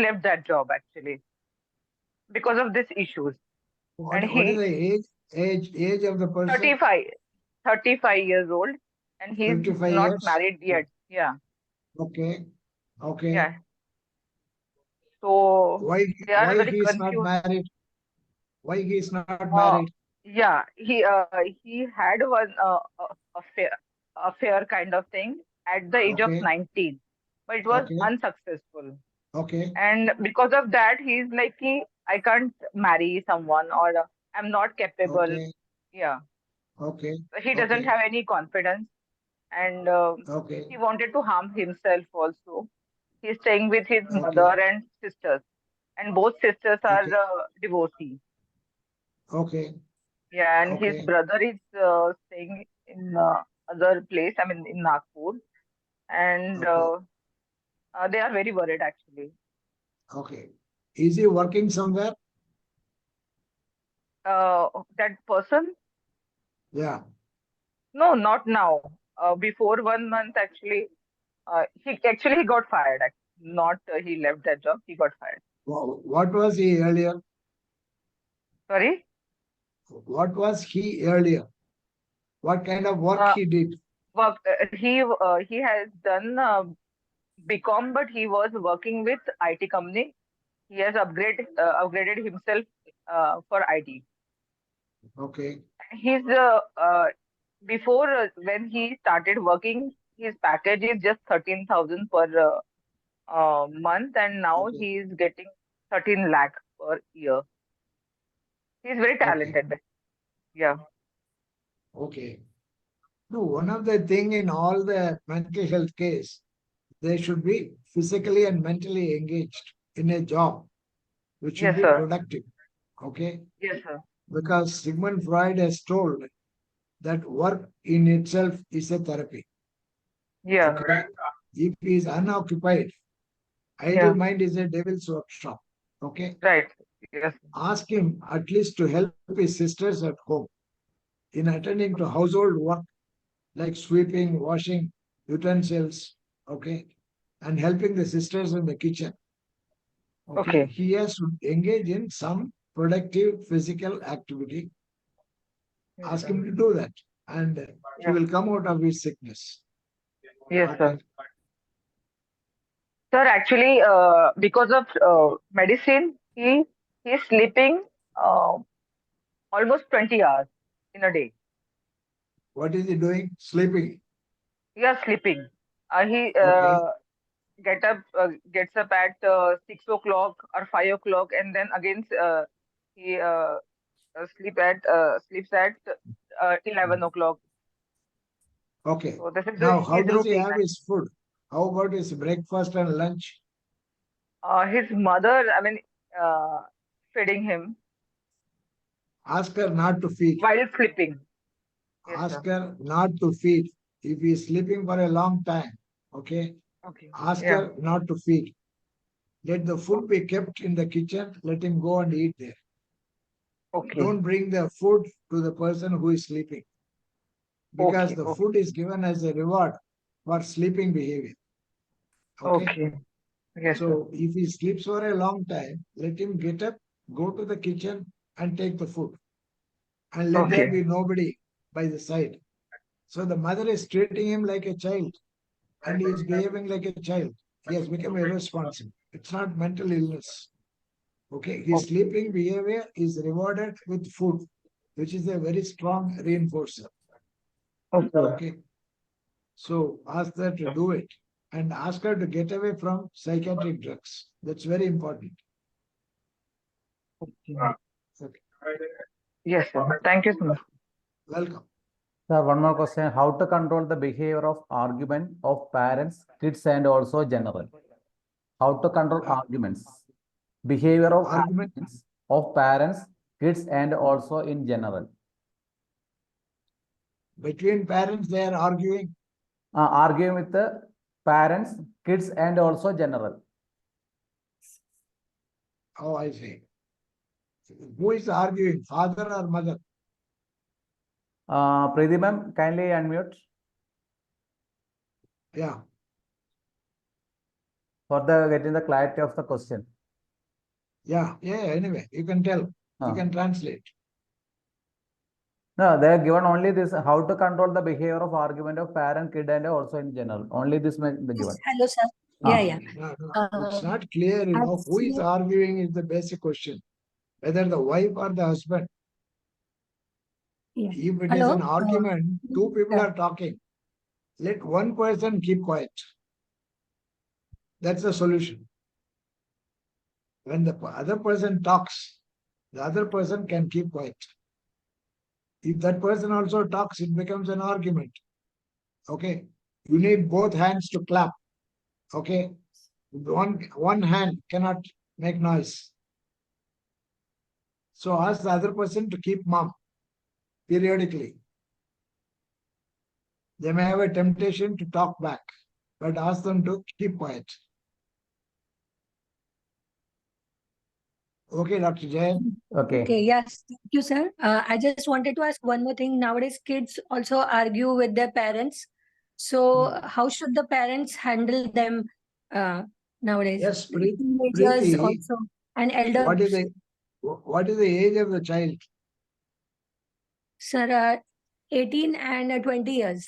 left that job actually because of these issues. And What is he the age of the person? 35 years old, and he's 55 not years. married yet. Yeah, Okay. Okay. yeah. So Why they are very he is not confused. married? Why he is not Uh, married? yeah, he had one affair kind of thing at the age of Okay. 19, but it was Okay. unsuccessful. Okay. And because of that, he's like, I can't marry someone, or I'm not capable. Okay. Yeah, Okay. he doesn't Okay. have any confidence, and Okay. he wanted to harm himself also. He's staying with his Okay. mother and sisters, and both sisters are Okay. divorcee. Okay. Yeah, and his Okay. brother is staying in other place. I mean, in Nagpur, and Okay. they are very worried actually. Okay. Is he working somewhere? That person? Yeah. No, not now. Before 1 month, actually, he got fired. Not he left that job. He got fired. What was he earlier? Sorry. What was he earlier? What kind of work Uh, he did? work. He has done BCom, but he was working with IT company. He has upgraded himself for IT. Okay. He's before when he started working, his package is just 13,000 per month, and now Okay. he is getting 13 lakh per year. He's very Okay. talented. Yeah. Okay. No, one of the thing in all the mental health case, they should be physically and mentally engaged in a job, which should Yes, be sir. productive. Okay. Yes, sir. Because Sigmund Freud has told that work in itself is a therapy. Yeah. Okay. If he is unoccupied, idle Yeah. mind is a devil's workshop. Okay. Right. Yes. Ask him at least to help his sisters at home in attending to household work like sweeping, washing utensils, okay, and helping the sisters in the kitchen. Okay. Okay. He has to engage in some productive physical activity. Yes, Ask sir. him to do that, and he Yeah. will come out of his sickness. Yes, sir. Okay. Sir, actually, because of medicine, he's sleeping uh, almost 20 hours in a day. What is he doing? Sleeping. Yeah, sleeping. He Okay. gets up at 6 o'clock or 5 o'clock, and then again he sleeps at 11 o'clock. Okay. So this is Now, how his does he routine. have his food? How about his breakfast and lunch? His mother, I mean, feeding him Ask her not to feed. while sleeping. Yes, Ask sir. her not to feed. If he is sleeping for a long time, okay, Okay. ask Yeah. her not to feed. Let the food be kept in the kitchen. Let him go and eat there. Okay. Don't bring the food to the person who is sleeping, because Okay. the Okay. food is given as a reward for sleeping behavior. Okay. Okay. Yes, sir. So if he sleeps for a long time, let him get up, go to the kitchen and take the food. And let there Okay. be nobody by the side. So the mother is treating him like a child and he is behaving like a child. He has become irresponsible. It's not mental illness. Okay. His sleeping behavior is rewarded with food, which is a very strong reinforcer. Okay. Okay. So ask her to do it and ask her to get away from psychiatric drugs. That's very important. Okay. Okay. Yes, sir. Thank you so much. Welcome. Sir, one more question. How to control the behavior of argument of parents, kids, and also general? How to control arguments? Behavior of Argument. arguments of parents, kids and also in general. Between parents, they are arguing. Arguing with the parents, kids, and also general. Oh, I see. Who is arguing, father or mother? Preeti ma'am, kindly unmute Yeah. for the getting the clarity of the question. Yeah. Anyway, you can tell. You can translate. No, they are given only this how to control the behavior of argument of parent, kid, and also in general. Only this may be given. Hello, sir. Yeah. No, it's not clear, who is arguing is the basic question. Whether the wife or the husband. Yeah. If it is Hello? an argument, two people are talking. Let one person keep quiet. That's the solution. When the other person talks, the other person can keep quiet. If that person also talks, it becomes an argument. Okay. You need both hands to clap. Okay. One hand cannot make noise. So ask the other person to keep mum periodically. They may have a temptation to talk back, but ask them to keep quiet. Okay, Dr. Jain. Okay, yes, thank you, sir. I just wanted to ask one more thing. Nowadays, kids also argue with their parents. So, how should the parents handle them nowadays? Yes, Teenagers Preeti, also and elders. what is the age of the child? Sir, 18 and 20 years.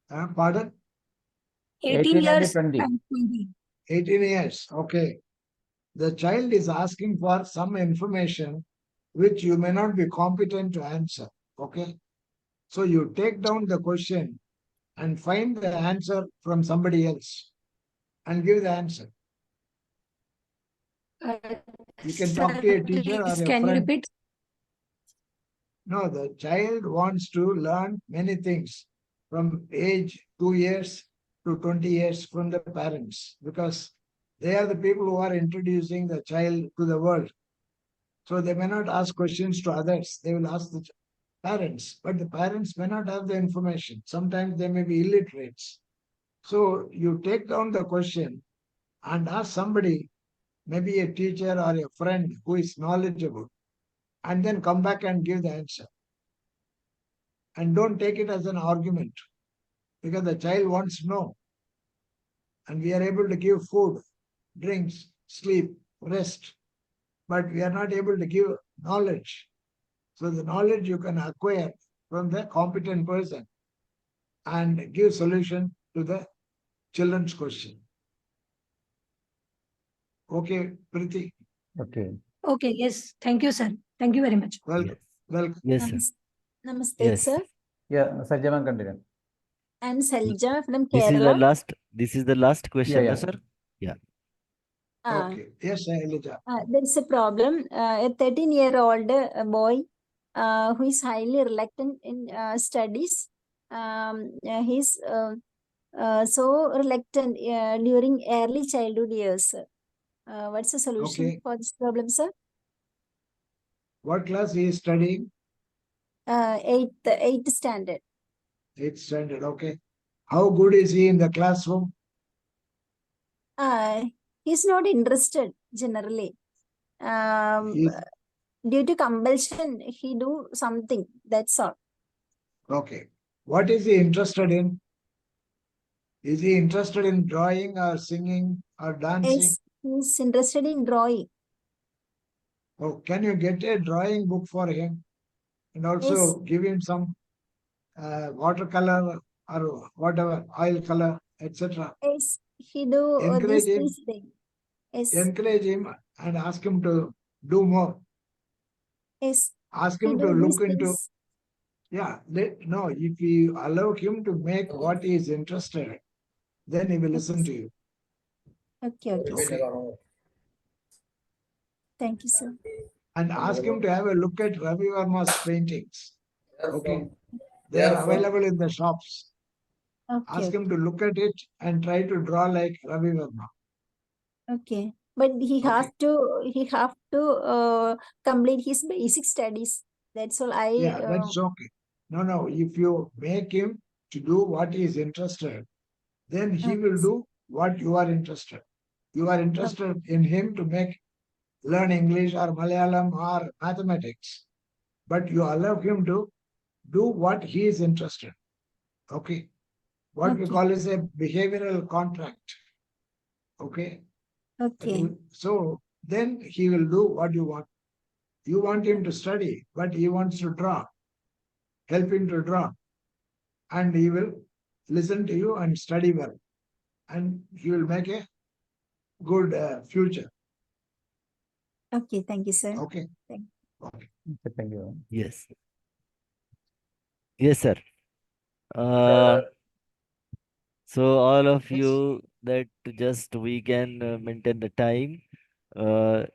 Pardon? 18 18 and years 20. and 20. 18 years. Okay. The child is asking for some information which you may not be competent to answer. Okay. So you take down the question and find the answer from somebody else and give the answer. You can talk to a teacher or a Can you friend. repeat? No, the child wants to learn many things from age 2 years to 20 years from the parents, because they are the people who are introducing the child to the world. So they may not ask questions to others. They will ask the parents, but the parents may not have the information. Sometimes they may be illiterates. So you take down the question and ask somebody, maybe a teacher or a friend who is knowledgeable, and then come back and give the answer. And don't take it as an argument, because the child wants to know. And we are able to give food, drinks, sleep, rest, but we are not able to give knowledge. So the knowledge you can acquire from the competent person and give solution to the children's question. Okay, Preeti. Okay. Okay, yes. Thank you, sir. Thank you very much. Welcome. Welcome. Yes, sir. Namaste, Yes. sir. Yeah, Sajja ma'am, continue. I'm Salja from This is the Kerala. last question, Yeah. no, sir? Yeah. Okay. Yes, Elija. There's a problem. A 13-year-old boy who is highly reluctant in studies. He's so reluctant during early childhood years. What's the solution for this problem, sir? What class he is studying? Eighth standard. 8th standard. Okay. How good is he in the classroom? He's not interested generally. Due to compulsion, he do something. That's all. Okay. What is he interested in? Is he interested in drawing or singing or dancing? Yes, he's interested in drawing. Oh, can you get a drawing book for him? And also give him some watercolor or whatever, oil color, etc. Yes, he do Encourage him. this thing. Yes. Encourage him and ask him to do more. Yes. Ask he him to do look these into. things. Yeah, if you allow him to make what he is interested in, then he will listen to you. Okay, sir. Thank you, sir. And ask him to have a look at Ravi Verma's paintings. Okay. They are available in the shops. Okay. Ask him to look at it and try to draw like Ravi Verma. Okay. but he Okay. have to complete his basic studies. That's all. Yeah, that's okay. No, if you make him to do what he is interested, then he will do what you are interested. You are interested in him to learn English or Malayalam or mathematics, but you allow him to do what he is interested. Okay. What we Okay. call is a behavioral contract. Okay. Okay. So then he will do what you want. You want him to study, but he wants to draw. Help him to draw. And he will listen to you and study well. And he will make a good future. Okay. Thank you, sir. Okay. Thank Okay. Okay, thank you. Yes. Yes, sir. Uh, so all of you that just we can maintain the time.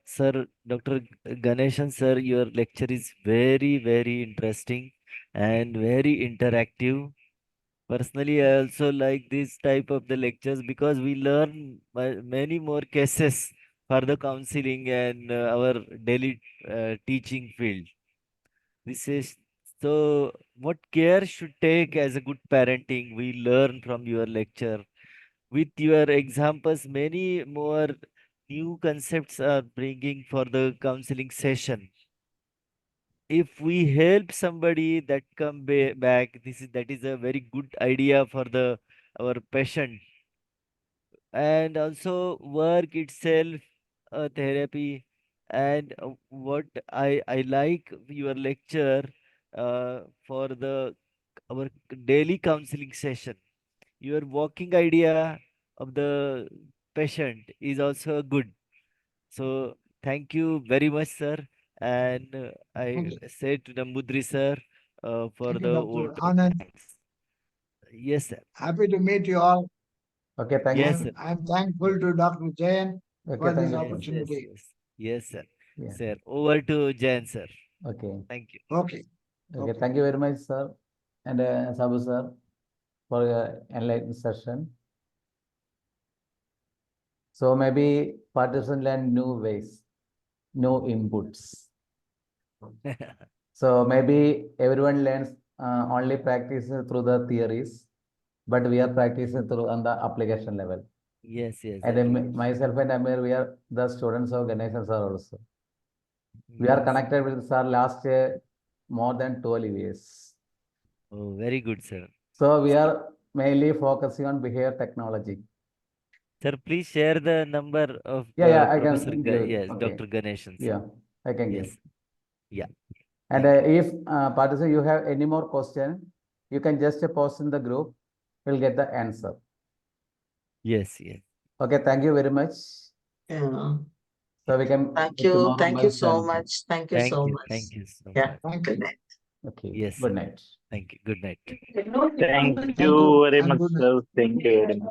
Sir, Dr. Ganeshan, sir, your lecture is very, very interesting and very interactive. Personally, I also like this type of the lectures because we learn many more cases for the counseling and our daily teaching field. This is so what care should take as a good parenting. We learn from your lecture. With your examples, many more new concepts are bringing for the counseling session. If we help somebody that come back, that is a very good idea for the our patient. And also work itself, therapy. And what I like your lecture for the our daily counseling session. Your walking idea of the patient is also good. So thank you very much, sir. And I Thank you. say to the Mudri sir for Thank you, the Dr. vote of Anand. thanks. Yes, sir. Happy to meet you all. Okay, thank you. Yes, sir. I'm thankful to Dr. Jain Okay, for this thank you, sir. Yes, opportunity. yes. Yes, sir. Yeah. Sir, over to Jan, sir. Okay. Thank you. Okay. Okay, thank you very much, sir. And Sabu sir, for enlightening session. So maybe participants learn new ways, new inputs. So maybe everyone learns only practice through the theories, but we are practicing through on the application level. Yes, yes. And Agree. myself and Amir, we are the students of Ganeshan sir also. We are Yes. connected with sir last more than 12 years. Oh, very good, sir. So we are mainly focusing on behavior technology. Sir, please share the number of Yeah, I Professor can give. yes, Okay. Dr. Ganeshan, sir. Yeah, I can give. Yes. Yeah. And Thank you. if participant you have any more question, you can just post in the group. We'll get the answer. Yes, yes. Okay, thank you very much. Yeah. So we can Thank meet you. tomorrow Thank by you so 10. much. Thank you so much. Thank you so Yeah. much. Thank Good you. night. Okay. Yes, Good sir. night. Thank you. Good night. Thank Thank you very and much, good night. sir. Thank you very much.